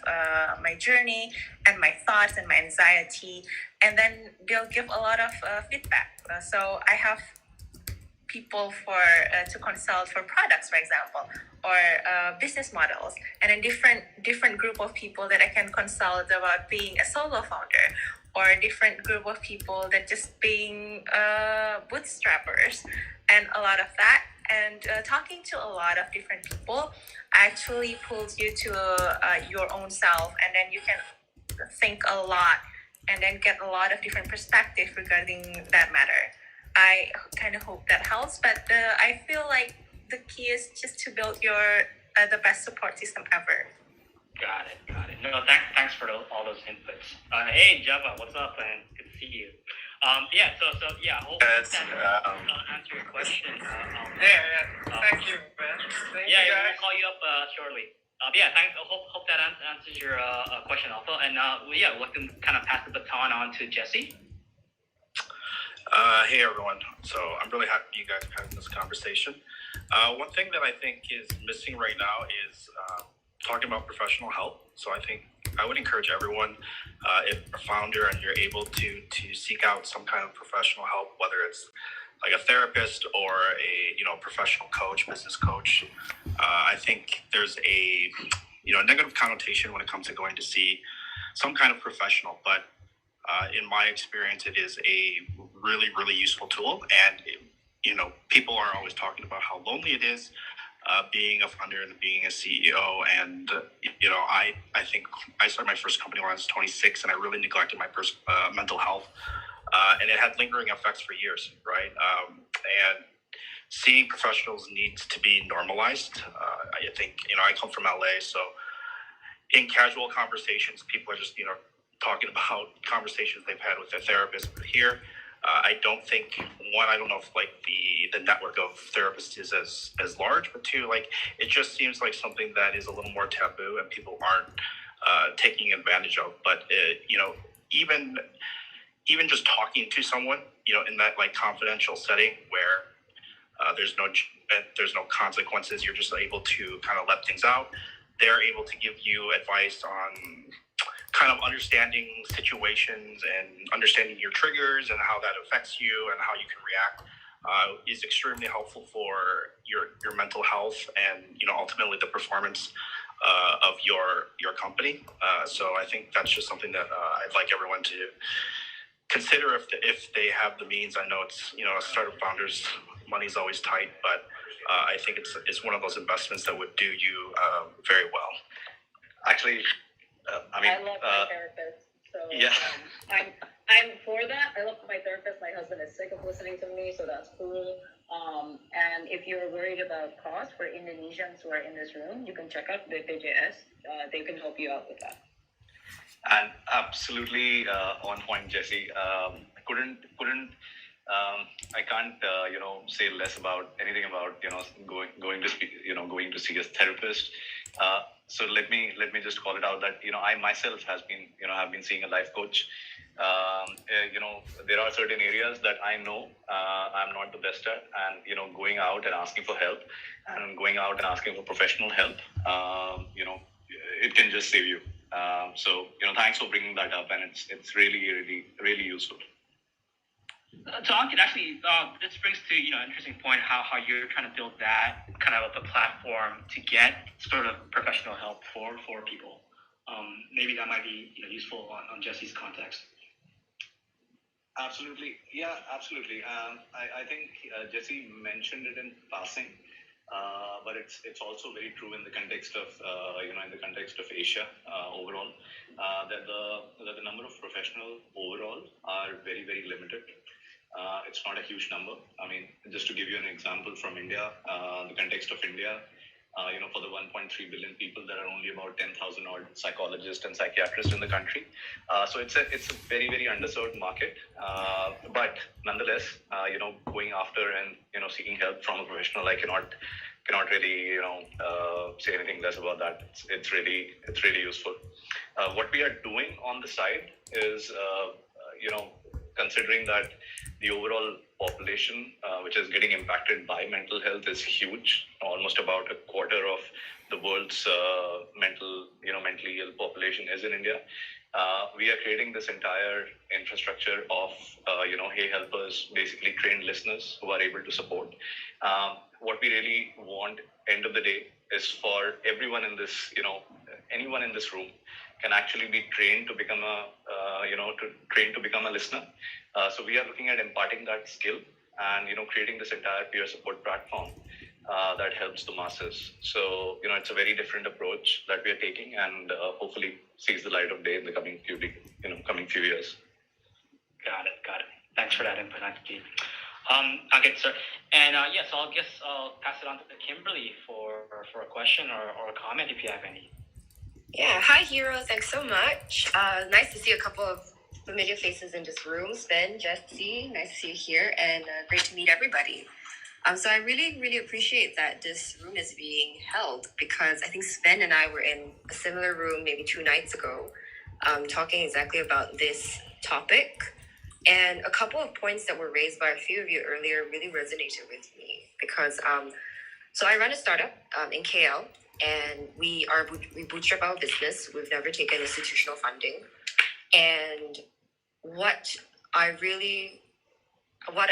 my journey and my thoughts and my anxiety, and then they'll give a lot of feedback. So I have people for to consult for products, for example, or business models, and a different group of people that I can consult about being a solo founder, or a different group of people that just being bootstrappers, and a lot of that. And talking to a lot of different people actually pulls you to your own self, and then you can think a lot and then get a lot of different perspective regarding that matter. I kind of hope that helps, but I feel like the key is just to build your the best support system ever. Got it. No, thanks for all those inputs. Hey, Java, what's up, man? Good to see you. Yeah, so yeah, hope that answer your question. Thank you, man. Thank you, We'll guys. call you up shortly. Thanks. Hope that answers your question also. And we can kind of pass the baton on to Jesse. Hey everyone. So I'm really happy you guys are having this conversation. One thing that I think is missing right now is talking about professional help. So I think I would encourage everyone, if you're a founder and you're able to seek out some kind of professional help, whether it's like a therapist or a professional coach, business coach. I think there's a negative connotation when it comes to going to see some kind of professional, but in my experience, it is a really, really useful tool. And, people are always talking about how lonely it is being a founder and being a CEO. And, I think I started my first company when I was 26, and I really neglected my mental health. And it had lingering effects for years, right? And seeing professionals needs to be normalized. I think, I come from LA, so in casual conversations, people are just, talking about conversations they've had with their therapist. But here, I don't think, one, I don't know if like the network of therapists is as large, but two, like it just seems like something that is a little more taboo and people aren't taking advantage of. But even just talking to someone, in that like confidential setting where there's no consequences, you're just able to kind of let things out. They're able to give you advice on kind of understanding situations and understanding your triggers and how that affects you and how you can react is extremely helpful for your mental health and ultimately the performance of your company. So I think that's just something that I'd like everyone to consider if they have the means. I know it's startup founders, money's always tight, but I think it's one of those investments that would do you very well. Actually, I love my therapist, so yeah. I'm for that. I love my therapist. My husband is sick of listening to me, so that's cool. And if you're worried about cost for Indonesians who are in this room, you can check out BPJS. They can help you out with that. And absolutely on point, Jesse. Couldn't I can't, say less about anything about, going to speak, going to see a therapist. So let me just call it out that, I myself have been seeing a life coach. There are certain areas that I know I'm not the best at, and, going out and asking for help and going out and asking for professional help, it can just save you. So, thanks for bringing that up, and it's really, really, really useful. So Ankit, actually, this brings to an interesting point how you're trying to build that kind of a platform to get sort of professional help for people. Maybe that might be useful on Jesse's context. Absolutely, yeah, absolutely. I think Jesse mentioned it in passing, but it's also very true in the context of Asia overall, that the number of professionals overall are very, very limited. It's not a huge number. I mean, just to give you an example from India, the context of India, for the 1.3 billion people, there are only about 10,000 odd psychologists and psychiatrists in the country. So it's a very, very underserved market. But nonetheless, going after and seeking help from a professional, I cannot really say anything less about that. It's really useful. What we are doing on the side is considering that the overall population which is getting impacted by mental health is huge. Almost about a quarter of the world's mentally ill population is in India. We are creating this entire infrastructure of Hey Helpers, basically trained listeners who are able to support. What we really want, end of the day, is for everyone in this, anyone in this room can actually be trained to become a listener. So we are looking at imparting that skill and creating this entire peer support platform that helps the masses. So it's a very different approach that we are taking, and hopefully sees the light of day in the coming few years. Got it. Thanks for that input, Ankit. Okay, sir. And so I'll pass it on to Kimberly for a question or a comment if you have any. Yeah, hi Hero, thanks so much. Nice to see a couple of familiar faces in this room. Sven, Jesse, nice to see you here, and great to meet everybody. So I really, really appreciate that this room is being held, because I think Sven and I were in a similar room maybe 2 nights ago, talking exactly about this topic. And a couple of points that were raised by a few of you earlier really resonated with me, because so I run a startup in KL, and we bootstrap our business. We've never taken institutional funding. And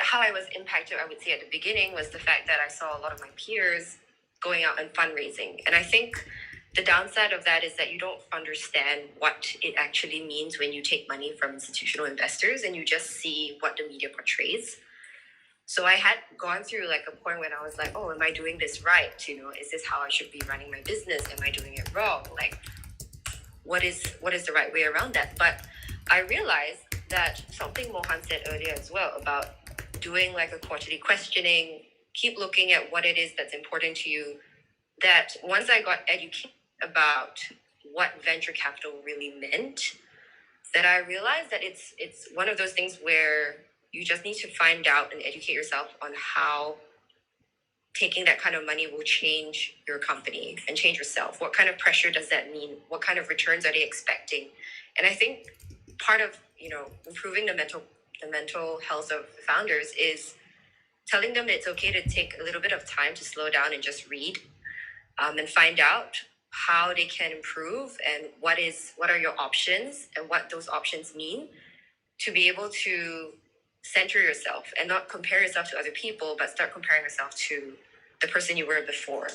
how I was impacted, I would say at the beginning, was the fact that I saw a lot of my peers going out and fundraising. And I think the downside of that is that you don't understand what it actually means when you take money from institutional investors and you just see what the media portrays. So I had gone through like a point when I was like, oh, am I doing this right? Is this how I should be running my business? Am I doing it wrong? Like, what is the right way around that? But I realized that something Mohan said earlier as well about doing like a quarterly questioning, keep looking at what it is that's important to you. That once I got educated about what venture capital really meant, that I realized that it's one of those things where you just need to find out and educate yourself on how taking that kind of money will change your company and change yourself. What kind of pressure does that mean? What kind of returns are they expecting? And I think part of improving the mental health of founders is telling them it's okay to take a little bit of time to slow down and just read, and find out how they can improve and what are your options and what those options mean, to be able to center yourself and not compare yourself to other people, but start comparing yourself to the person you were before.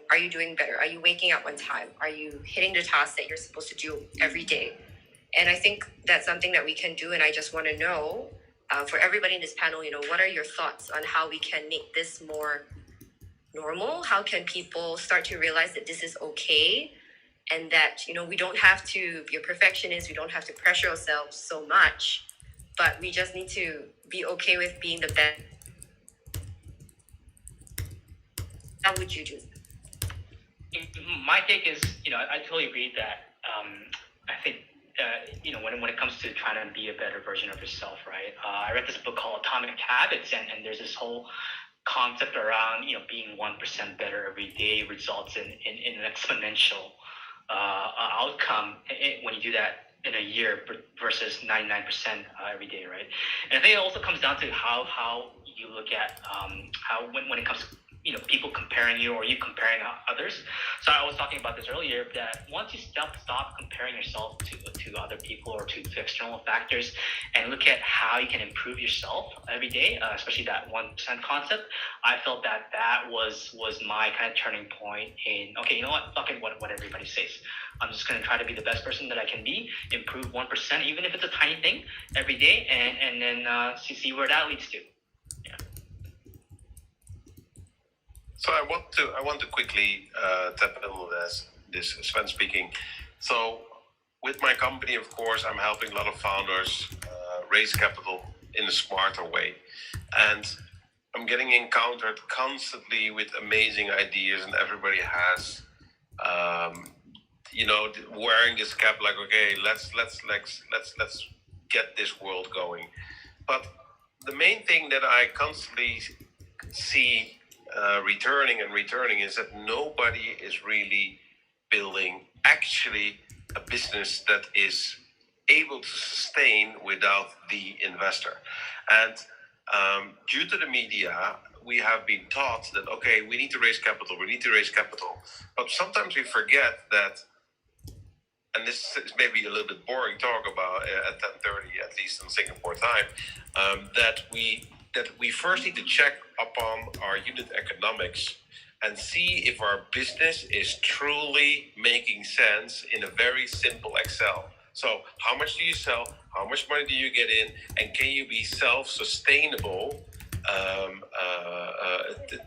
Are you doing better? Are you waking up on time? Are you hitting the tasks that you're supposed to do every day? And I think that's something that we can do. And I just want to know, for everybody in this panel, what are your thoughts on how we can make this more normal? How can people start to realize that this is okay, and that, we don't have to be a perfectionist. We don't have to pressure ourselves so much, but we just need to be okay with being the best. How would you do? My take is, I totally agree that I think when it comes to trying to be a better version of yourself, right? I read this book called Atomic Habits, and there's this whole concept around being 1% better every day results in an exponential outcome when you do that in a year versus 99% every day, right? And I think it also comes down to how you look at how when it comes to people comparing you or you comparing others. So I was talking about this earlier, that once you stop comparing yourself to other people or to external factors and look at how you can improve yourself every day, especially that 1% concept, I felt that was my kind of turning point in, okay, you know what, fuck it, what everybody says. I'm just going to try to be the best person that I can be, improve 1%, even if it's a tiny thing every day, and then see where that leads to. So I want to quickly tap into this Sven speaking. So with my company, of course, I'm helping a lot of founders raise capital in a smarter way, and I'm getting encountered constantly with amazing ideas, and everybody has, wearing this cap like, okay, let's get this world going. But the main thing that I constantly see returning is that nobody is really building actually a business that is able to sustain without the investor. And due to the media, we have been taught that, okay, we need to raise capital. But sometimes we forget that, and this is maybe a little bit boring talk about at 10:30, at least in Singapore time, that we first need to check upon our unit economics and see if our business is truly making sense in a very simple Excel. So how much do you sell? How much money do you get in? And can you be self-sustainable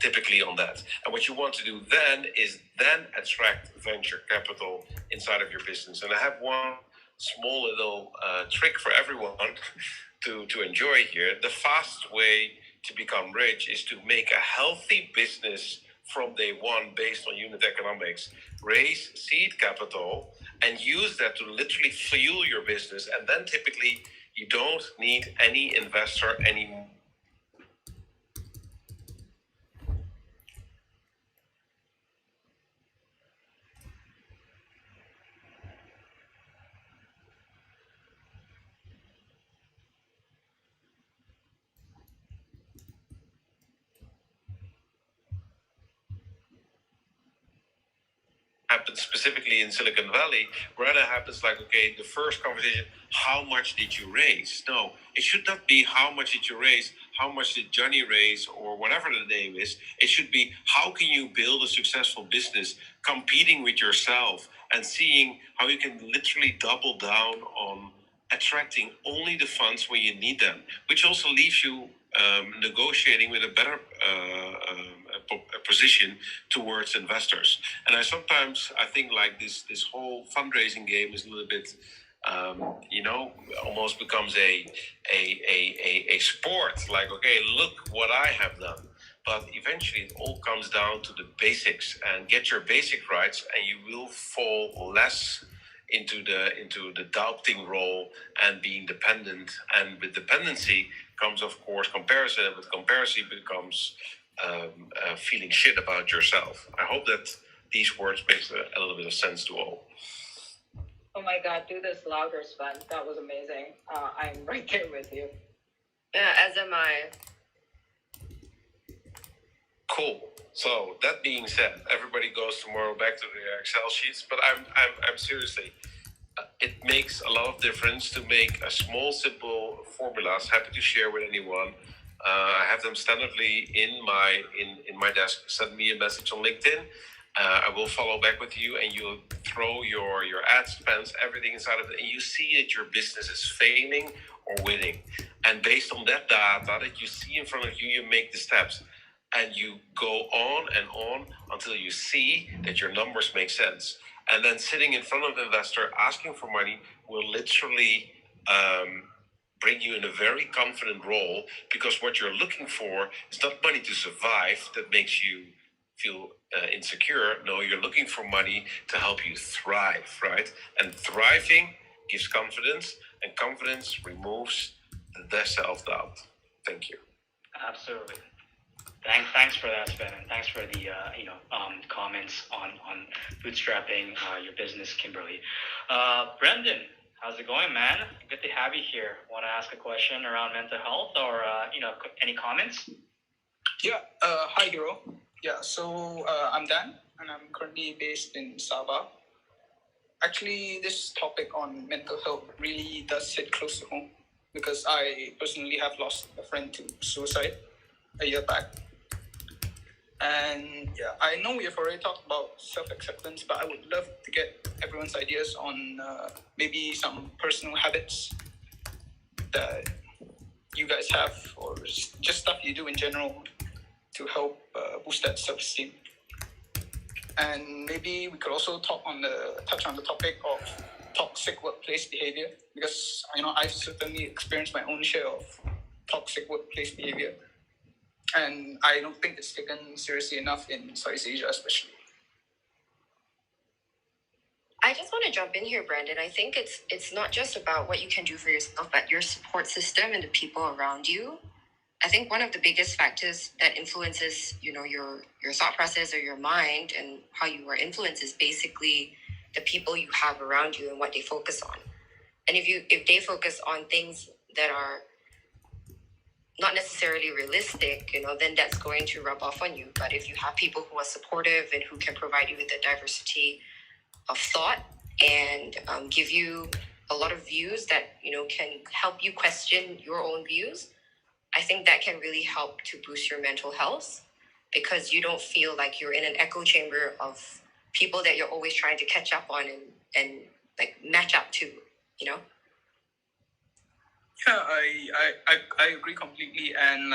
typically on that? And what you want to do then is attract venture capital inside of your business. And I have one small little trick for everyone to enjoy here. The fast way to become rich is to make a healthy business from day one based on unit economics, raise seed capital, and use that to literally fuel your business. And then typically you don't need any investor anymore. Happens specifically in Silicon Valley, rather happens like, okay, the first conversation, how much did you raise? No, it should not be how much did you raise, how much did Johnny raise, or whatever the name is. It should be, how can you build a successful business, competing with yourself and seeing how you can literally double down on attracting only the funds when you need them, which also leaves you negotiating with a better position towards investors. And I think like this whole fundraising game is a little bit almost becomes a sport, like, okay, look what I have done. But eventually it all comes down to the basics, and get your basic rights and you will fall less into the doubting role and being dependent. And with dependency comes, of course, comparison. And with comparison becomes feeling shit about yourself. I hope that these words makes a little bit of sense to all. Oh my God, do this louder, Sven. That was amazing. I'm right there with you. Yeah, as am I. Cool. So that being said, everybody goes tomorrow back to their Excel sheets. But I'm seriously, it makes a lot of difference to make a small, simple formulas. Happy to share with anyone. I have them standardly in my desk. Send me a message on LinkedIn. I will follow back with you, and you'll throw your ad spends, everything inside of it, and you see that your business is failing or winning. And based on that data that you see in front of you, you make the steps. And you go on and on until you see that your numbers make sense. And then sitting in front of the investor asking for money will literally bring you in a very confident role, because what you're looking for is not money to survive that makes you feel insecure. No, you're looking for money to help you thrive, right? And thriving gives confidence, and confidence removes the self-doubt. Thank you. Absolutely. Thanks for that, Sven, and thanks for the comments on bootstrapping your business, Kimberly. Brendan, how's it going, man? Good to have you here. Want to ask a question around mental health, or any comments? Yeah. Hi, Hero. Yeah. So I'm Dan, and I'm currently based in Sabah. Actually, this topic on mental health really does hit close to home because I personally have lost a friend to suicide a year back. And yeah, I know we have already talked about self-acceptance, but I would love to get everyone's ideas on maybe some personal habits that you guys have, or just stuff you do in general to help boost that self-esteem. And maybe we could also touch on the topic of toxic workplace behavior, because I've certainly experienced my own share of toxic workplace behavior. And I don't think it's taken seriously enough in Southeast Asia, especially. I just want to jump in here, Brandon. I think it's not just about what you can do for yourself, but your support system and the people around you. I think one of the biggest factors that influences, your thought process or your mind and how you are influenced is basically the people you have around you and what they focus on. And if they focus on things that are not necessarily realistic, then that's going to rub off on you. But if you have people who are supportive and who can provide you with a diversity of thought and give you a lot of views that, can help you question your own views, I think that can really help to boost your mental health, because you don't feel like you're in an echo chamber of people that you're always trying to catch up on and like match up to, Yeah, I agree completely. And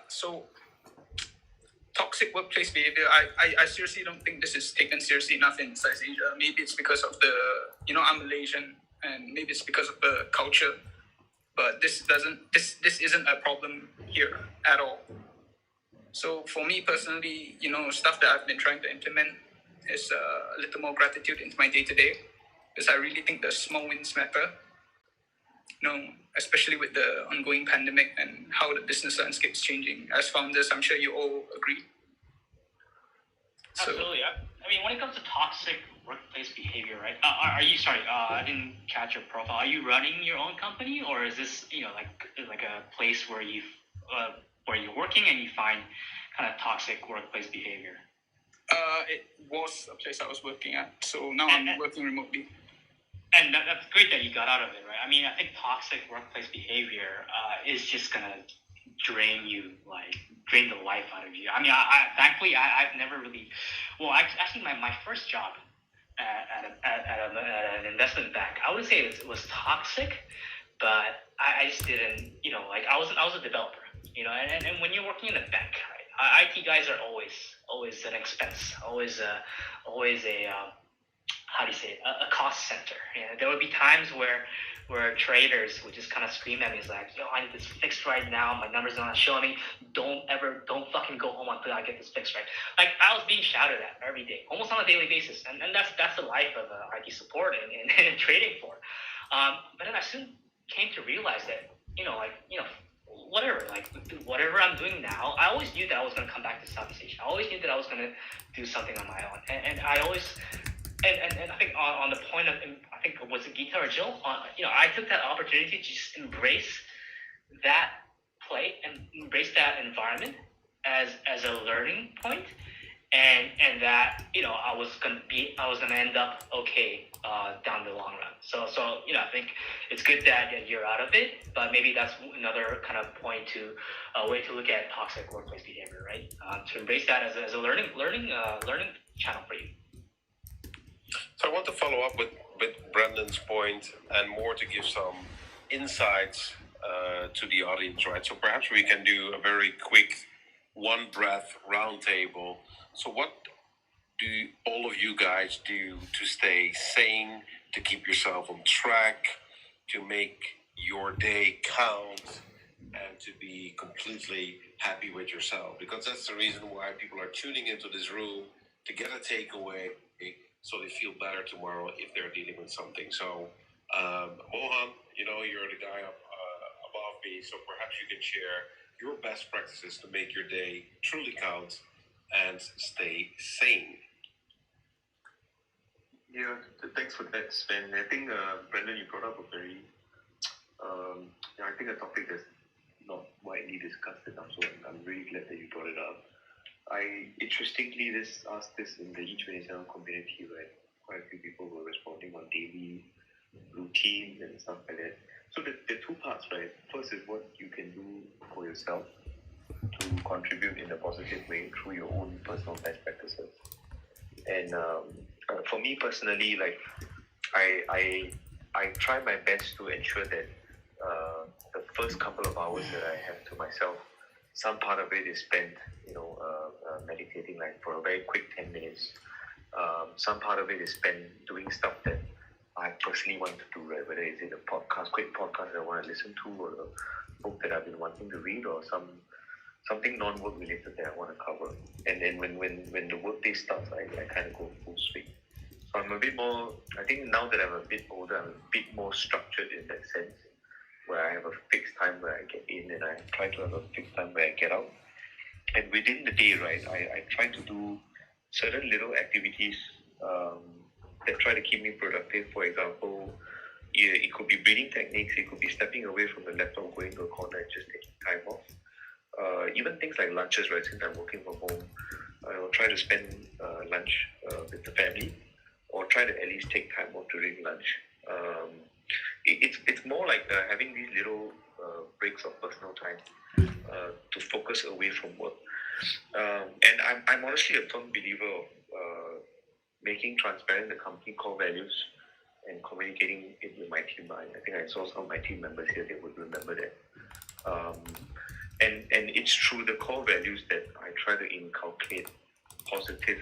so toxic workplace behavior, I seriously don't think this is taken seriously enough in Southeast Asia. Maybe it's because of I'm Malaysian, and maybe it's because of the culture, but this isn't a problem here at all. So for me personally, stuff that I've been trying to implement is a little more gratitude into my day-to-day, because I really think the small wins matter. Especially with the ongoing pandemic and how the business landscape is changing. As founders, I'm sure you all agree. Absolutely. I mean, when it comes to toxic workplace behavior, right? Are you sorry? I didn't catch your profile. Are you running your own company, or is this like a place where you're working and you find kind of toxic workplace behavior? It was a place I was working at, so now I'm working remotely. And that's great that you got out of it, right? I mean, I think toxic workplace behavior is just gonna drain the life out of you. I mean, thankfully I've never really. Well, actually, my first job at an investment bank, I wouldn't say it was toxic, but I just didn't. I was a developer, and when you're working in a bank, right? IT guys are always an expense, always a how do you say it, a cost center. There would be times where traders would just kind of scream at me, like, "Yo, I need this fixed right now. My numbers are not showing me. Don't fucking go home until I get this fixed right." Like, I was being shouted at every day, almost on a daily basis, and that's the life of IT support and trading for. But then I soon came to realize that whatever I'm doing now, I always knew that I was going to come back to Southeast Asia. I always knew that I was going to do something on my own, and I always. And I think on the point of, I think, was it Gita or Jill? I took that opportunity to just embrace that play and embrace that environment as a learning point, and that I was gonna end up okay down the long run. So I think it's good that you're out of it, but maybe that's another kind of way to look at toxic workplace behavior, right? To embrace that as a learning channel for you. So I want to follow up with Brendan's point and more to give some insights to the audience, right? So perhaps we can do a very quick one breath roundtable. So what do all of you guys do to stay sane, to keep yourself on track, to make your day count, and to be completely happy with yourself? Because that's the reason why people are tuning into this room, to get a takeaway, so they feel better tomorrow if they're dealing with something. So Mohan, you're the guy above me, so perhaps you can share your best practices to make your day truly count and stay sane. Yeah, thanks for that, Sven. I think, Brendan, you brought up a very, I think a topic that's not widely discussed enough, so I'm really glad that you brought it up. I interestingly asked this in the E27 community, where quite a few people were responding on daily routines and stuff like that. So there are two parts, right? First is what you can do for yourself to contribute in a positive way through your own personal best practices. And for me personally, like I try my best to ensure that the first couple of hours that I have to myself, some part of it is spent, meditating, like for a very quick 10 minutes. Some part of it is spent doing stuff that I personally want to do, right? Whether it's a quick podcast that I want to listen to, or a book that I've been wanting to read, or something non-work related that I want to cover. And then when the work day starts, I kind of go full swing. So I'm a bit more, I think now that I'm a bit older, I'm a bit more structured in that sense, where I have a fixed time where I get in, and I try to have a fixed time where I get out. And within the day, right, I try to do certain little activities that try to keep me productive. For example, it could be breathing techniques, it could be stepping away from the laptop, going to a corner and just taking time off. Even things like lunches, right? Since I'm working from home, I'll try to spend lunch with the family, or try to at least take time off during lunch. It's more like having these little breaks of personal time to focus away from work. And I'm honestly a firm believer of making transparent the company core values and communicating it with my team. I think I saw some of my team members here, they would remember that. And it's through the core values that I try to inculcate positive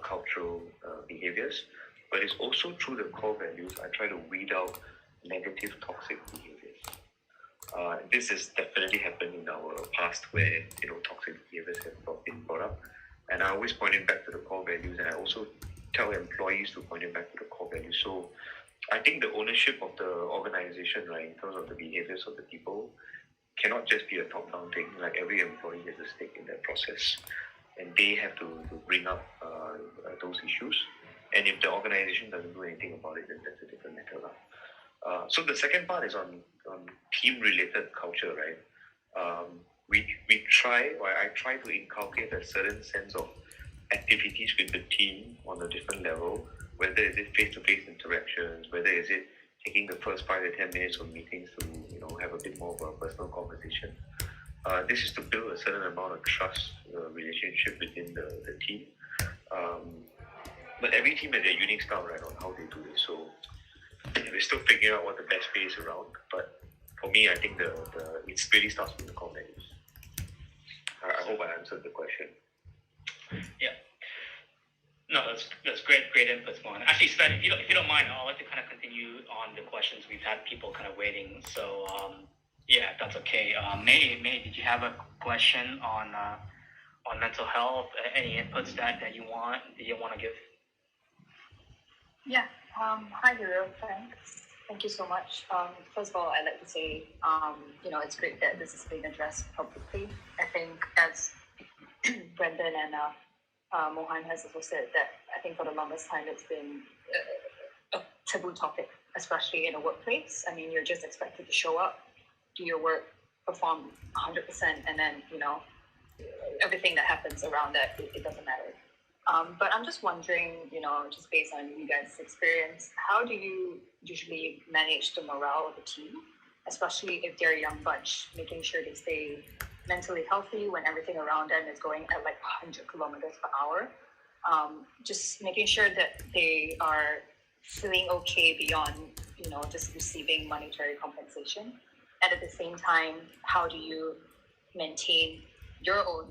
cultural behaviors, but it's also through the core values I try to weed out negative toxic behaviors. This has definitely happened in our past, where toxic behaviors have been brought up, and I always point it back to the core values, and I also tell employees to point it back to the core values. So I think the ownership of the organization, right, in terms of the behaviors of the people, cannot just be a top-down thing. Like, every employee has a stake in that process, and they have to bring up those issues. And if the organization doesn't do anything about it, then that's a different matter. So the second part is on team-related culture, right? I try to inculcate a certain sense of activities with the team on a different level, whether is it face-to-face interactions, whether is it taking the first 5 to 10 minutes of meetings to have a bit more of a personal conversation. This is to build a certain amount of trust relationship within the team. But every team has their unique style, right, on how they do this. So we're still figuring out what the best way is around. But for me, I think it really starts with the core values. I hope I answered the question. Yeah. No, that's great inputs, Mon. Actually, Sven, if you don't mind, I'd like to kind of continue on the questions. We've had people kind of waiting, so yeah, if that's okay. May, did you have a question on mental health? Any inputs that you want to give? Yeah. Hi, Hiro. Thank you so much. First of all, I'd like to say, it's great that this is being addressed publicly. I think, as Brendan and Mohan has also said, that I think for the longest time it's been a taboo topic, especially in a workplace. I mean, you're just expected to show up, do your work, perform 100%, and then, everything that happens around that, it doesn't matter. But I'm just wondering, just based on you guys' experience, how do you usually manage the morale of the team, especially if they're a young bunch, making sure they stay mentally healthy when everything around them is going at like 100 kilometers per hour? Just making sure that they are feeling okay beyond, just receiving monetary compensation. And at the same time, how do you maintain your own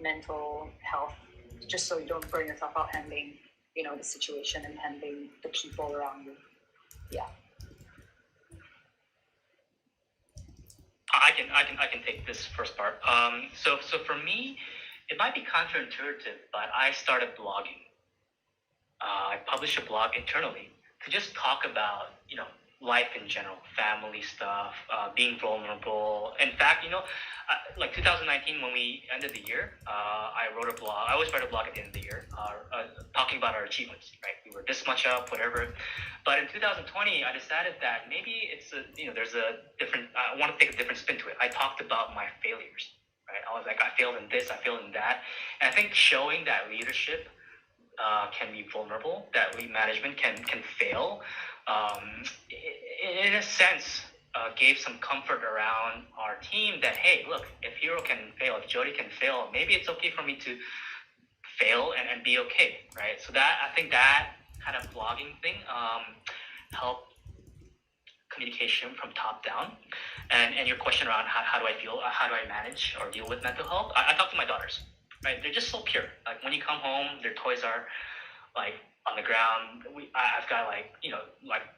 mental health, just so you don't burn yourself out handling, the situation and handling the people around you? Yeah. I can take this first part. So for me, it might be counterintuitive, but I started blogging. I published a blog internally to just talk about, life in general, family stuff, being vulnerable. In fact, like 2019 when we ended the year, I wrote a blog. I always write a blog at the end of the year, talking about our achievements. Right, we were this much up, whatever. But in 2020, I decided that maybe it's there's a different. I want to take a different spin to it. I talked about my failures. Right, I was like, I failed in this, I failed in that, and I think showing that leadership can be vulnerable, that management can fail. In a sense, gave some comfort around our team that, hey, look, if Hero can fail, if Jody can fail, maybe it's okay for me to fail and be okay, right? So that, I think that kind of blogging thing helped communication from top down. And your question around how do I feel, how do I manage or deal with mental health? I talk to my daughters, right? They're just so pure. Like when you come home, their toys are like on the ground. I've got like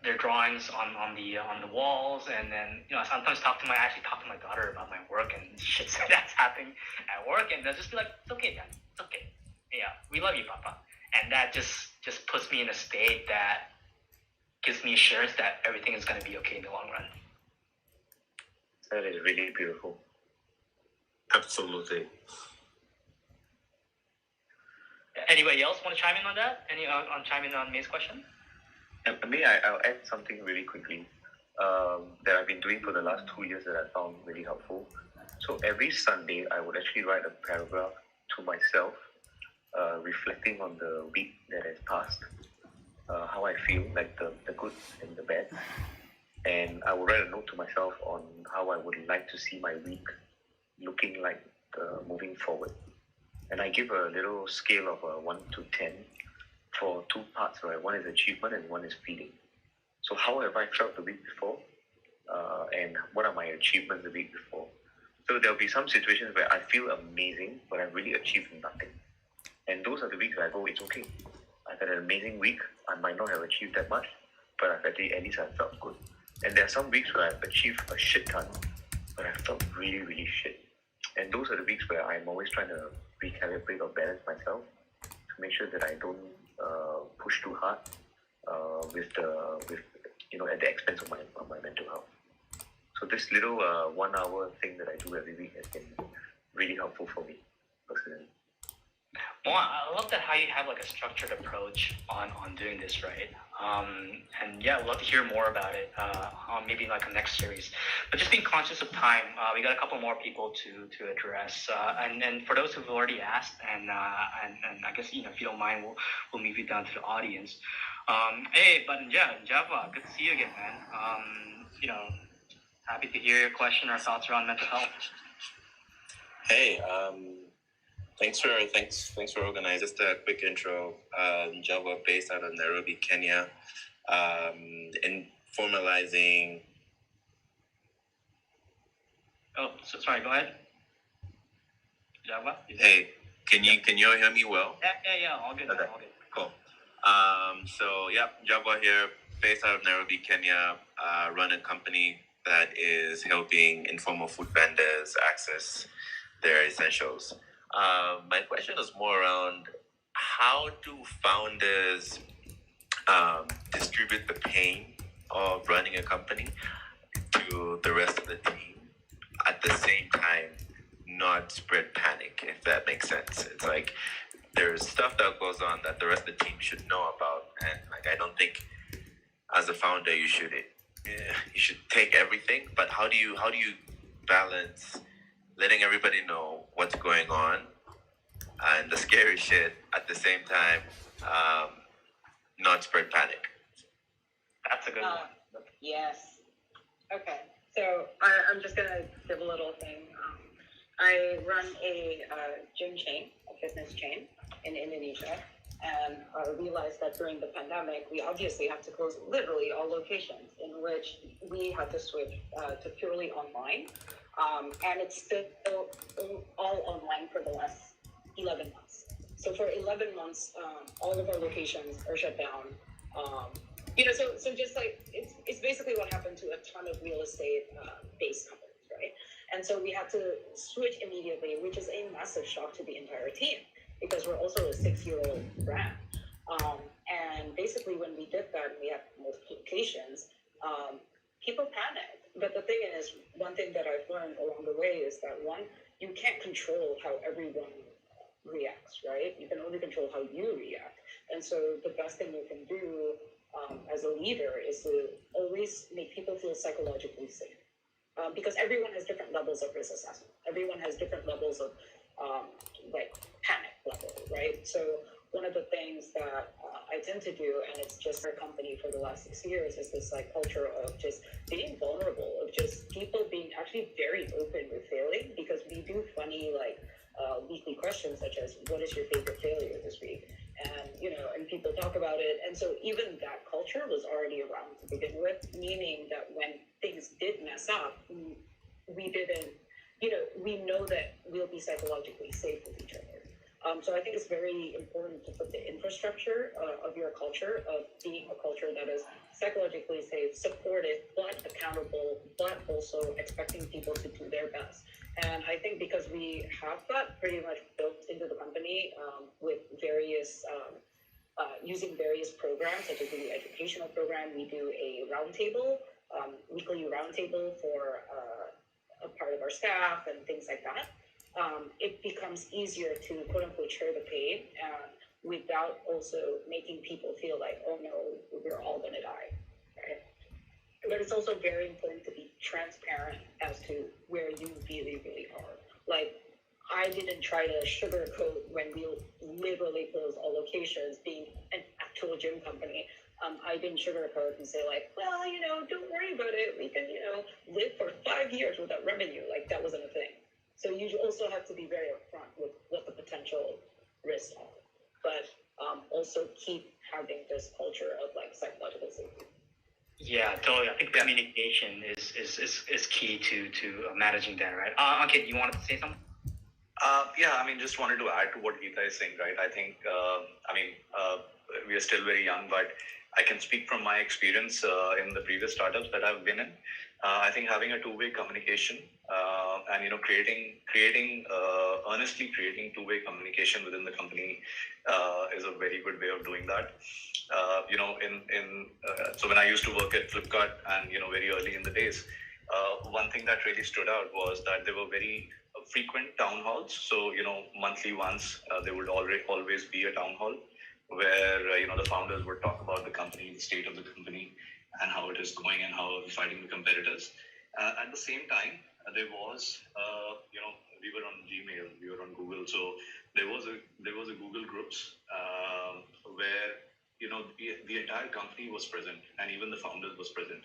their drawings on the walls, and then I sometimes I actually talk to my daughter about my work and shit that's happening at work, and they'll just be like, "It's okay, Dad. It's okay. Yeah, we love you, Papa." And that just puts me in a state that gives me assurance that everything is going to be okay in the long run. That is really beautiful. Absolutely. Anybody else want to chime in on that? Chime in on May's question? I'll add something really quickly that I've been doing for the last 2 years that I found really helpful. So every Sunday, I would actually write a paragraph to myself, reflecting on the week that has passed, how I feel, like the good and the bad. And I would write a note to myself on how I would like to see my week looking like moving forward. And I give a little scale of 1 to 10 for 2 parts, right? One is achievement and one is feeling. So how have I felt the week before? And what are my achievements the week before? So there'll be some situations where I feel amazing, but I've really achieved nothing. And those are the weeks where I go, it's okay. I've had an amazing week. I might not have achieved that much, but at least I felt good. And there are some weeks where I've achieved a shit ton, but I felt really, really shit. And those are the weeks where I'm always trying to recalibrate or balance myself to make sure that I don't push too hard at the expense of my mental health. So this little 1 hour thing that I do every week has been really helpful for me personally. Well, I love that how you have like a structured approach on doing this, right? And yeah, I'd love to hear more about it on maybe like a next series. But just being conscious of time, we got a couple more people to address. And for those who've already asked, and I guess if you don't mind, we'll move you down to the audience. Hey, but yeah, Java, good to see you again, man. Happy to hear your question or thoughts around mental health. Hey, thanks for organizing. Just a quick intro. Java, based out of Nairobi, Kenya, in formalizing. Oh, sorry. Go ahead. Java. Hey, can you all hear me well? Yeah. All good. Okay. All good. Cool. So yeah, Java here, based out of Nairobi, Kenya. Run a company that is helping informal food vendors access their essentials. My question is more around how do founders distribute the pain of running a company to the rest of the team at the same time, not spread panic, if that makes sense. It's like there's stuff that goes on that the rest of the team should know about, and like I don't think as a founder you should take everything, but how do you balance letting everybody know what's going on and the scary shit at the same time, not spread panic? That's a good one. Yes. Okay. So I'm just gonna give a little thing. I run a gym chain, a fitness chain in Indonesia, and I realized that during the pandemic, we obviously have to close literally all locations, in which we had to switch to purely online. And it's still all online for the last 11 months. So for 11 months, all of our locations are shut down. So just like, it's basically what happened to a ton of real estate based companies, right? And so we had to switch immediately, which is a massive shock to the entire team, because we're also a 6-year-old brand. And basically when we did that, we had multiple locations. people panic. But the thing is, one thing that I've learned along the way is that one, you can't control how everyone reacts, right? You can only control how you react. And so the best thing you can do as a leader is to always make people feel psychologically safe. Because everyone has different levels of risk assessment. Everyone has different levels of like panic level, right? So one of the things that I tend to do, and it's just our company for the last 6 years, is this like culture of just being vulnerable, of just people being actually very open with failing, because we do funny like weekly questions such as, what is your favorite failure this week? And, you know, and people talk about it. And so even that culture was already around to begin with, meaning that when things did mess up, we didn't, you know, we know that we'll be psychologically safe with each other. So I think it's very important to put the infrastructure of your culture of being a culture that is psychologically safe, supportive, but accountable, but also expecting people to do their best. And I think because we have that pretty much built into the company with various, using various programs, such as the educational program, we do a roundtable, weekly roundtable for a part of our staff and things like that. It becomes easier to quote unquote share the pain without also making people feel like, oh no, we're all gonna die, right? But it's also very important to be transparent as to where you really, really are. Like, I didn't try to sugarcoat when we literally closed all locations, being an actual gym company. I didn't sugarcoat and say like, well, you know, don't worry about it. We can, you know, live for 5 years without revenue. Like, that wasn't a thing. So you also have to be very upfront with what the potential risks are, but also keep having this culture of like psychological safety. Yeah, totally. I think communication is key to managing that, right? Ankit, you wanted to say something? Yeah, I mean, just wanted to add to what Geeta is saying, right? I think, we are still very young, but I can speak from my experience in the previous startups that I've been in. I think having a two-way communication and, you know, earnestly creating two-way communication within the company is a very good way of doing that. You know, so when I used to work at Flipkart and, you know, very early in the days, one thing that really stood out was that there were very frequent town halls. So, you know, monthly once, there would always be a town hall where, you know, the founders would talk about the company, the state of the company, and how it is going and how we're fighting the competitors. At the same time, there was, you know, we were on Gmail, we were on Google. So there was a Google Groups where, you know, the entire company was present and even the founders was present.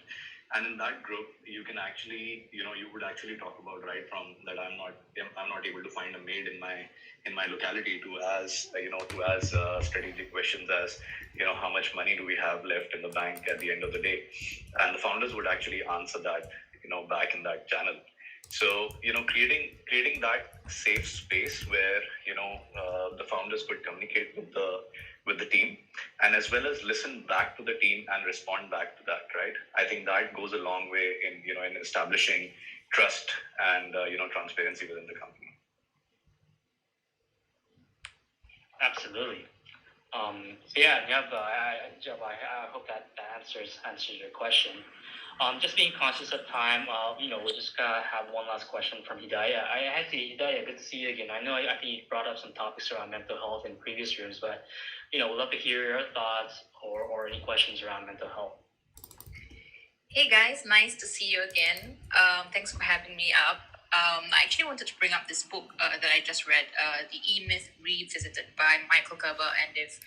And in that group, you can actually, you know, you would actually talk about right from that I'm not able to find a maid in my locality to as strategic questions as, you know, how much money do we have left in the bank at the end of the day? And the founders would actually answer that, you know, back in that channel. So, you know, creating that safe space where, you know, the founders could communicate with the team and as well as listen back to the team and respond back to that, right? I think that goes a long way in, you know, in establishing trust and, you know, transparency within the company. Absolutely. Job, I hope that answers your question. Just being conscious of time, you know, we're just gonna have one last question from Hidayah. Hidayah, good to see you again. I think you brought up some topics around mental health in previous rooms, but, you know, we'd love to hear your thoughts or any questions around mental health. Hey guys, nice to see you again. Thanks for having me up. I actually wanted to bring up this book that I just read, The E-Myth Revisited by Michael Gerber. And if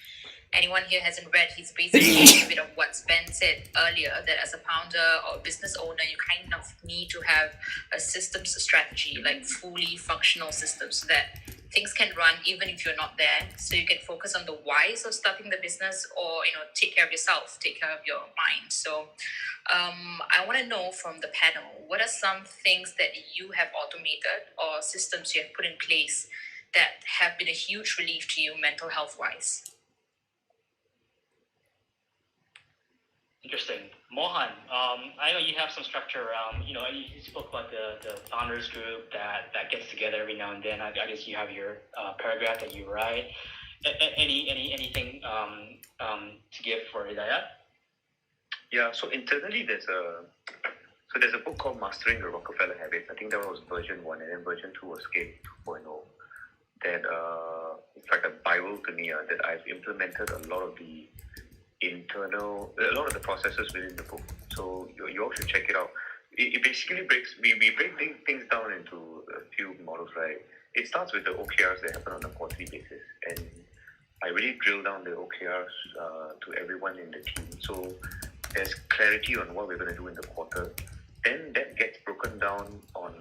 anyone here hasn't read, he's basically a bit of what Sven said earlier, that as a founder or business owner, you kind of need to have a systems strategy, like fully functional systems so that things can run even if you're not there. So you can focus on the whys of starting the business or, you know, take care of yourself, take care of your mind. So I want to know from the panel, what are some things that you have automated or systems you have put in place that have been a huge relief to you mental health wise? Interesting. Mohan, I know you have some structure around, you know, you spoke about the founders group that gets together every now and then. I guess you have your paragraph that you write. Anything to give for Hidayah? Yeah, so internally there's a book called Mastering the Rockefeller Habits. I think that was version 1, and then version 2 was Scaling 2.0. That it's like a Bible to me, that I've implemented a lot of the processes within the book. So you all should check it out. It basically we break things down into a few models, right? It starts with the OKRs that happen on a quarterly basis, and I really drill down the OKRs to everyone in the team. So there's clarity on what we're going to do in the quarter. Then that gets broken down on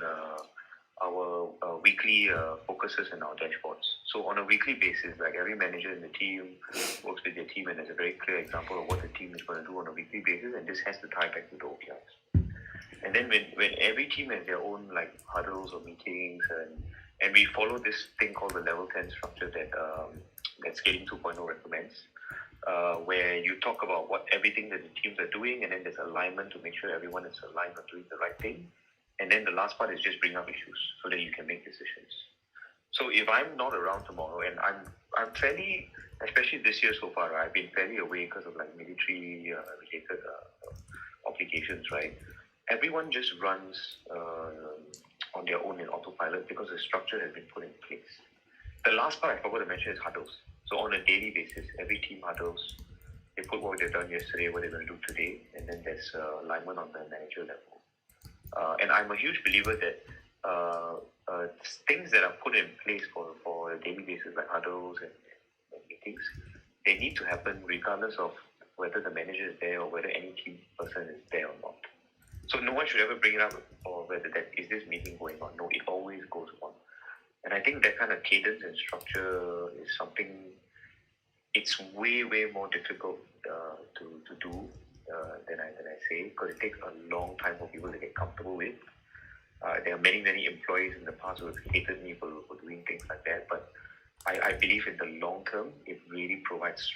our weekly focuses and our dashboards. So on a weekly basis, like every manager in the team works with their team, and there's a very clear example of what the team is going to do on a weekly basis, and this has to tie back to the OKRs. And then when every team has their own like huddles or meetings, and we follow this thing called the level 10 structure that Scaling 2.0 recommends, where you talk about what everything that the teams are doing, and then there's alignment to make sure everyone is aligned on doing the right thing. And then the last part is just bring up issues so that you can make decisions. So if I'm not around tomorrow, and I'm fairly, especially this year so far, I've been fairly away because of like military related obligations, right? Everyone just runs on their own in autopilot because the structure has been put in place. The last part I forgot to mention is huddles. So on a daily basis, every team huddles. They put what they've done yesterday, what they're going to do today, and then there's alignment on the manager level. And I'm a huge believer that things that are put in place for a daily basis, like huddles and meetings, they need to happen regardless of whether the manager is there or whether any team person is there or not. So no one should ever bring it up or whether is this meeting going on. No, it always goes on. And I think that kind of cadence and structure is something, it's way more difficult to do than I say, because it takes a long time for people to get comfortable with. There are many employees in the past who have hated me for doing things like that, but I believe in the long term, it really provides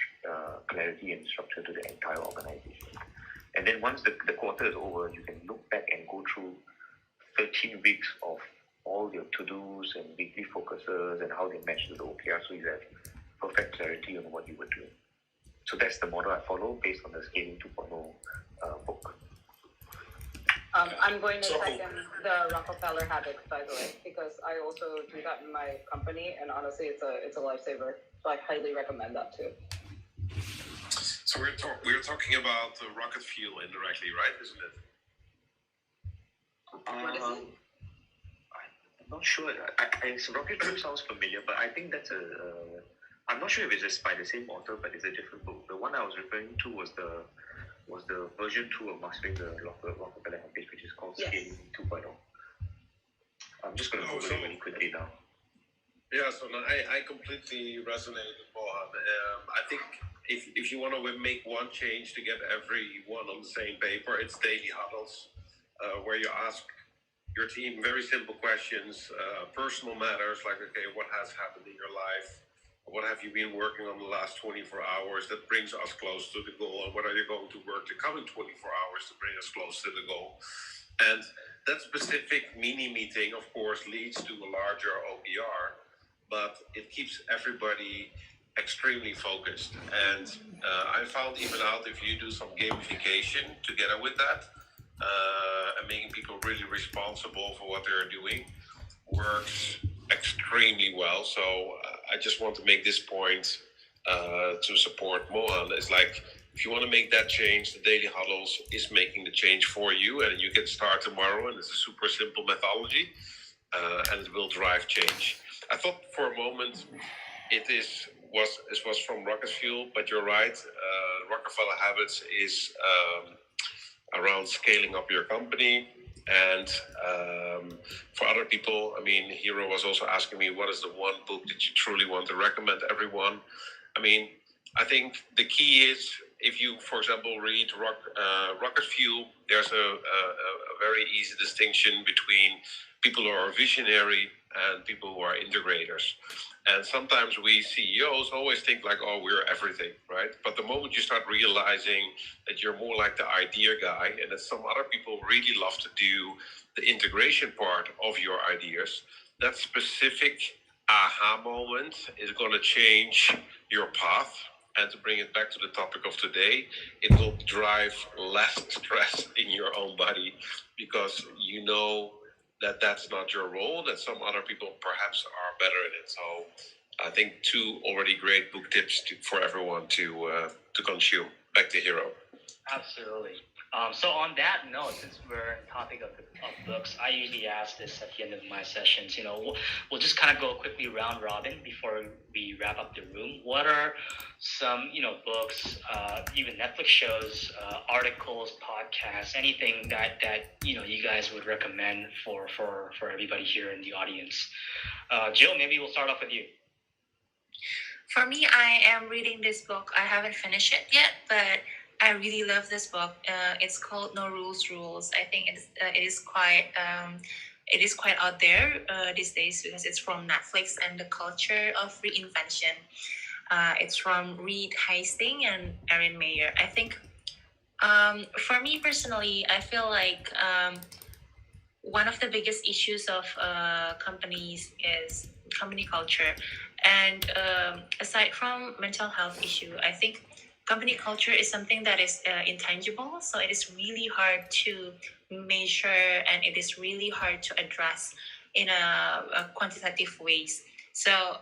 clarity and structure to the entire organization. And then once the quarter is over, you can look back and go through 13 weeks of all your to-dos and weekly focuses and how they match to the OKR, so you have perfect clarity on what you were doing. So that's the model I follow based on the Scaling 2.0 book. I'm going to second the Rockefeller habit, by the way, because I also do that in my company, and honestly, it's a lifesaver. So I highly recommend that too. So we're talking about rocket fuel indirectly, right? Isn't it? What is it? I'm not sure. So rocket fuel sounds familiar, but I think that's I'm not sure if it's just by the same author, but it's a different book. The one I was referring to was the version 2 of Mastering the Rockefeller Habits, which is called Scaling 2.0. I'm just going to Google it really quickly now. Yeah, so I completely resonate with Mohan. I think if you want to make one change to get everyone on the same paper, it's daily huddles, where you ask your team very simple questions, personal matters like, okay, what has happened in your life? What have you been working on the last 24 hours that brings us close to the goal? And what are you going to work the coming 24 hours to bring us close to the goal? And that specific mini meeting, of course, leads to a larger OKR, but it keeps everybody extremely focused. And I found even out if you do some gamification together with that, and making people really responsible for what they're doing, works extremely well. So I just want to make this point to support Mohan. It's like, if you want to make that change, the daily huddles is making the change for you, and you can start tomorrow, and it's a super simple methodology, and it will drive change. I thought for a moment it was from Rocket Fuel, but you're right. Rockefeller Habits is around scaling up your company. And for other people, I mean, Hero was also asking me, what is the one book that you truly want to recommend everyone? I mean, I think the key is, if you, for example, read Rocket Fuel, there's a very easy distinction between people who are visionary and people who are integrators. And sometimes we CEOs always think like, oh, we're everything, right? But the moment you start realizing that you're more like the idea guy, and that some other people really love to do the integration part of your ideas, that specific aha moment is going to change your path And to bring it back to the topic of today, it will drive less stress in your own body because you know that that's not your role, that some other people perhaps are better in it. So I think two already great book tips for everyone to consume. Back to Hero. Absolutely. So on that note, since we're on the topic of books, I usually ask this at the end of my sessions. We'll just kind of go quickly round robin before we wrap up the room. What are some books, even Netflix shows, articles, podcasts, anything that you guys would recommend for everybody here in the audience? Jill, maybe we'll start off with you. For me, I am reading this book. I haven't finished it yet, but I really love this book. It's called No Rules Rules. I think it is quite out there these days because it's from Netflix and the culture of reinvention. It's from Reed Hastings and Erin Meyer. I think for me personally, I feel like one of the biggest issues of companies is company culture. And aside from mental health issue, I think company culture is something that is intangible. So it is really hard to measure and it is really hard to address in a quantitative ways. So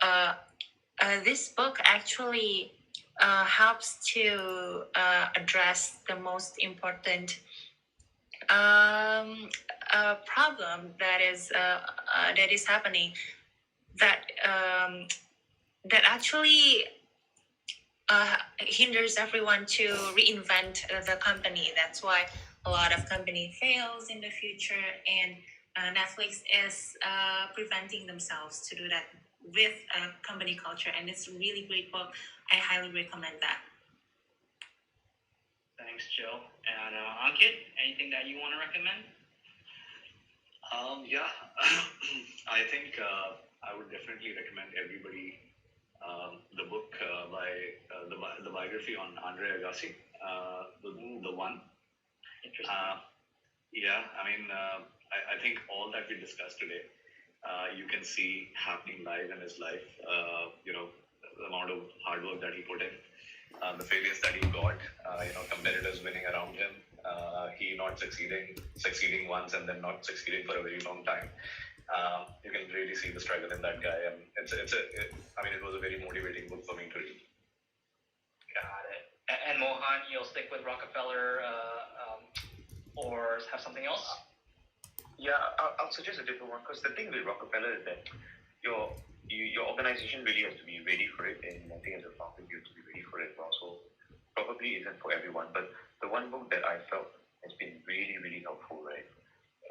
this book actually helps to address the most important problem that is happening that actually hinders everyone to reinvent the company. That's why a lot of company fails in the future, and Netflix is preventing themselves to do that with company culture. And it's a really great book. I highly recommend that. Thanks, Jill. And Ankit, anything that you want to recommend? Yeah, I think I would definitely recommend everybody the book by the biography on Andre Agassi, the one. Interesting. Yeah, I mean, I think all that we discussed today, you can see happening live in his life. The amount of hard work that he put in, the failures that he got, competitors winning around him, he not succeeding once and then not succeeding for a very long time. You can really see the struggle in that guy, and it was a very motivating book for me to read. Got it. And Mohan, you'll stick with Rockefeller, or have something else? Yeah, I'll suggest a different one because the thing with Rockefeller is that your organization really has to be ready for it, and I think as a founder you have to be ready for it also. Probably isn't for everyone, but the one book that I felt has been really, really helpful, right?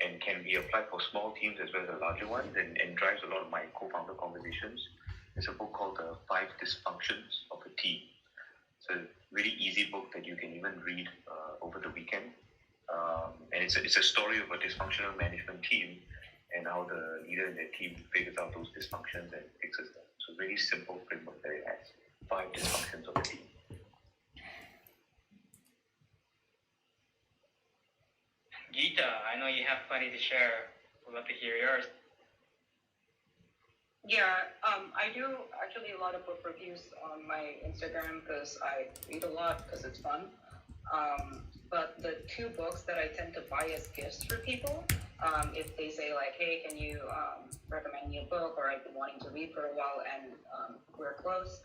And can be applied for small teams as well as the larger ones, and drives a lot of my co-founder conversations. It's a book called The 5 Dysfunctions of a Team. It's a really easy book that you can even read over the weekend. And it's a story of a dysfunctional management team and how the leader in their team figures out those dysfunctions and fixes them. So really simple framework that it has. 5 Dysfunctions of a Team. Geeta, I know you have plenty to share. We'd love to hear yours. Yeah, I do actually a lot of book reviews on my Instagram because I read a lot because it's fun. But the 2 books that I tend to buy as gifts for people, if they say like, hey, can you recommend me a book, or I've been wanting to read for a while and we're close.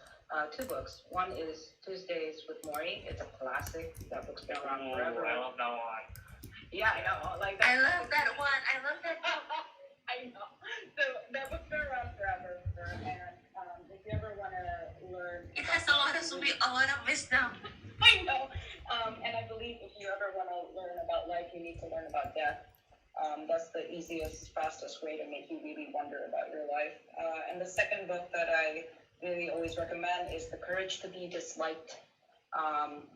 2 books. One is Tuesdays with Morrie. It's a classic. That book's been around forever. I love that one. Yeah, I know. Like that. I love that one. I love that book. I know. So that book's been around forever. And if you ever want to learn, it has a lot of wisdom. I know. And I believe if you ever want to learn about life, you need to learn about death. That's the easiest, fastest way to make you really wonder about your life. And the second book that I really always recommend is The Courage to Be Disliked,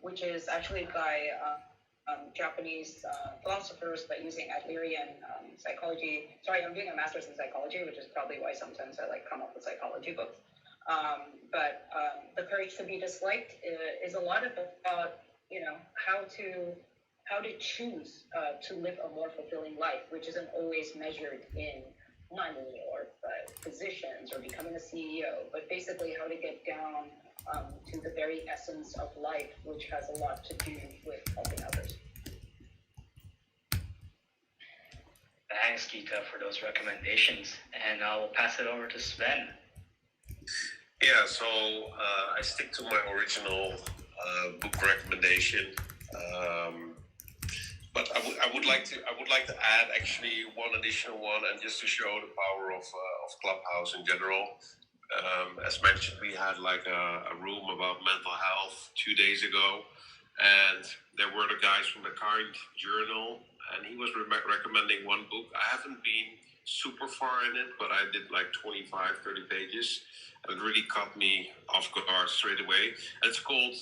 which is actually by Japanese philosophers, but using Adlerian psychology. Sorry, I'm doing a master's in psychology, which is probably why sometimes I come up with psychology books. But The Courage to Be Disliked is a lot about how to choose to live a more fulfilling life, which isn't always measured in money or positions or becoming a CEO, but basically how to get down to the very essence of life, which has a lot to do with helping others. Thanks, Gita, for those recommendations. And I will pass it over to Sven. Yeah, so I stick to my original book recommendation, but I would like to add actually one additional one, and just to show the power of Clubhouse in general. As mentioned, we had like a room about mental health 2 days ago, and there were the guys from the Kind Journal, and he was recommending one book. I haven't been super far in it, but I did like 25, 30 pages. It really caught me off guard straight away. And it's called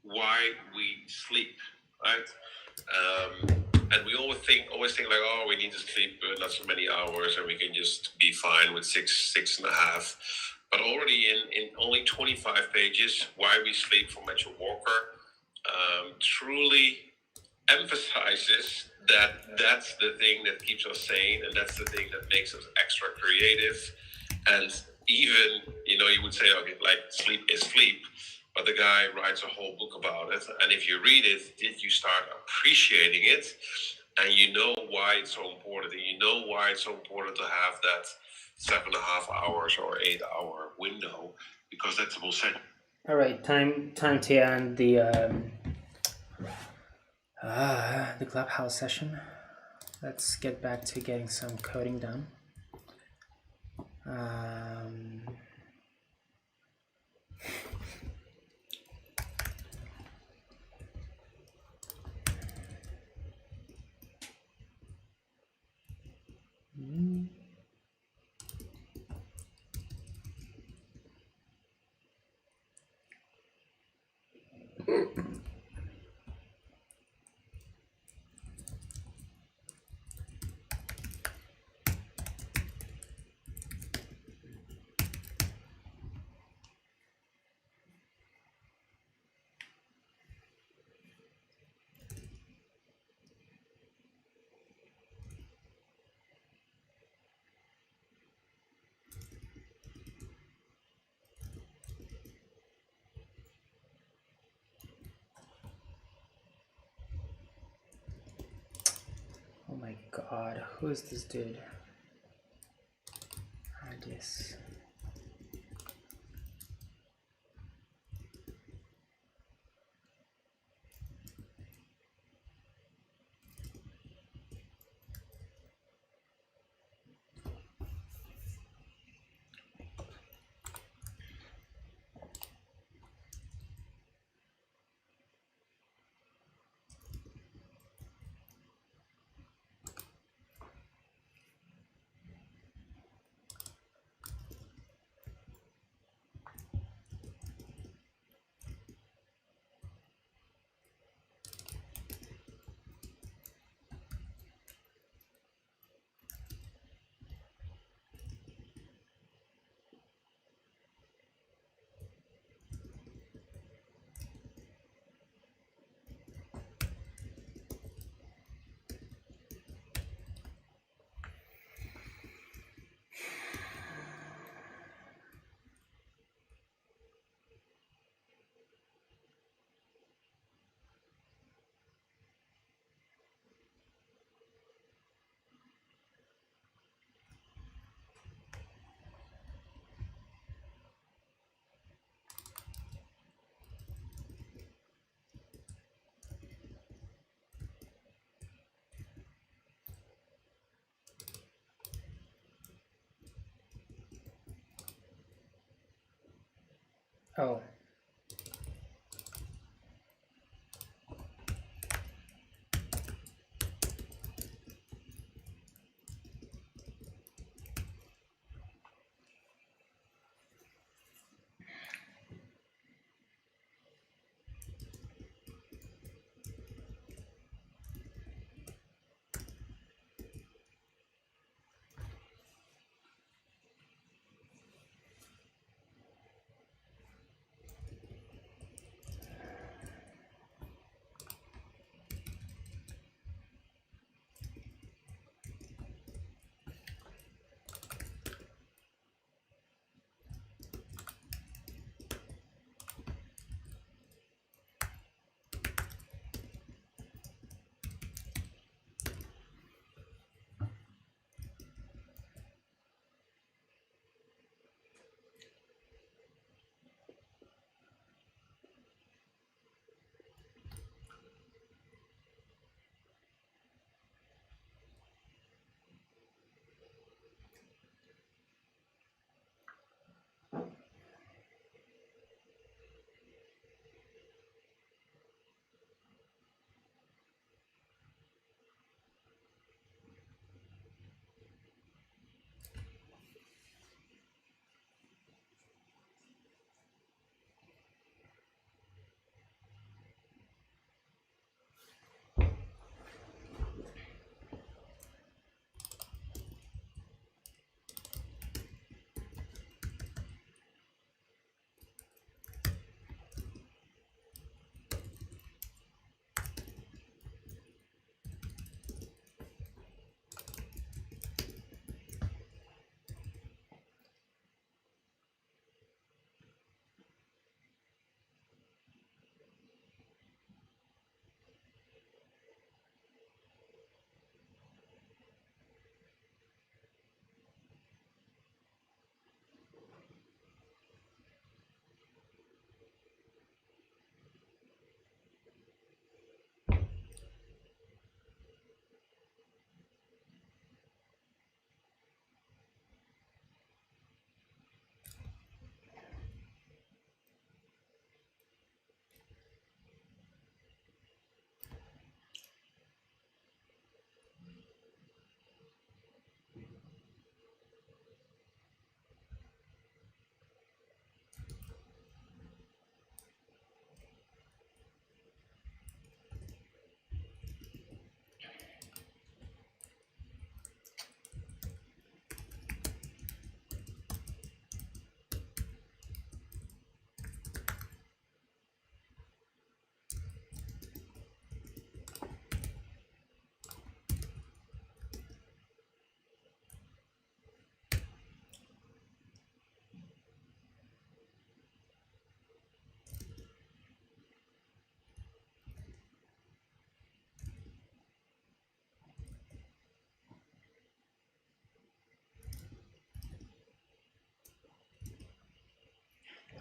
Why We Sleep, right? And we always think like, oh, we need to sleep not so many hours and we can just be fine with six and a half. But already in only 25 pages, Why We Sleep from Matthew Walker truly emphasizes that that's the thing that keeps us sane, and that's the thing that makes us extra creative. And even, you would say, okay, like sleep is sleep, but the guy writes a whole book about it. And if you read it, you start appreciating it, and you know why it's so important, and you know why it's so important to have that 7.5 hours or 8 hour window, because that's will set. All right, time to end the Clubhouse session. Let's get back to getting some coding done. Oh my god, who is this dude? Radius. Oh.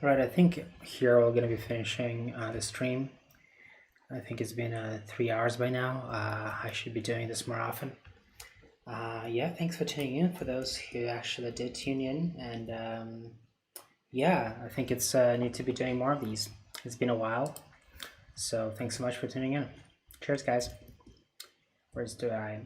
All right, I think here we're gonna be finishing the stream. I think it's been 3 hours by now. I should be doing this more often. Yeah, thanks for tuning in for those who actually did tune in. And yeah, I think it's need to be doing more of these. It's been a while. So thanks so much for tuning in. Cheers, guys. Where's do I?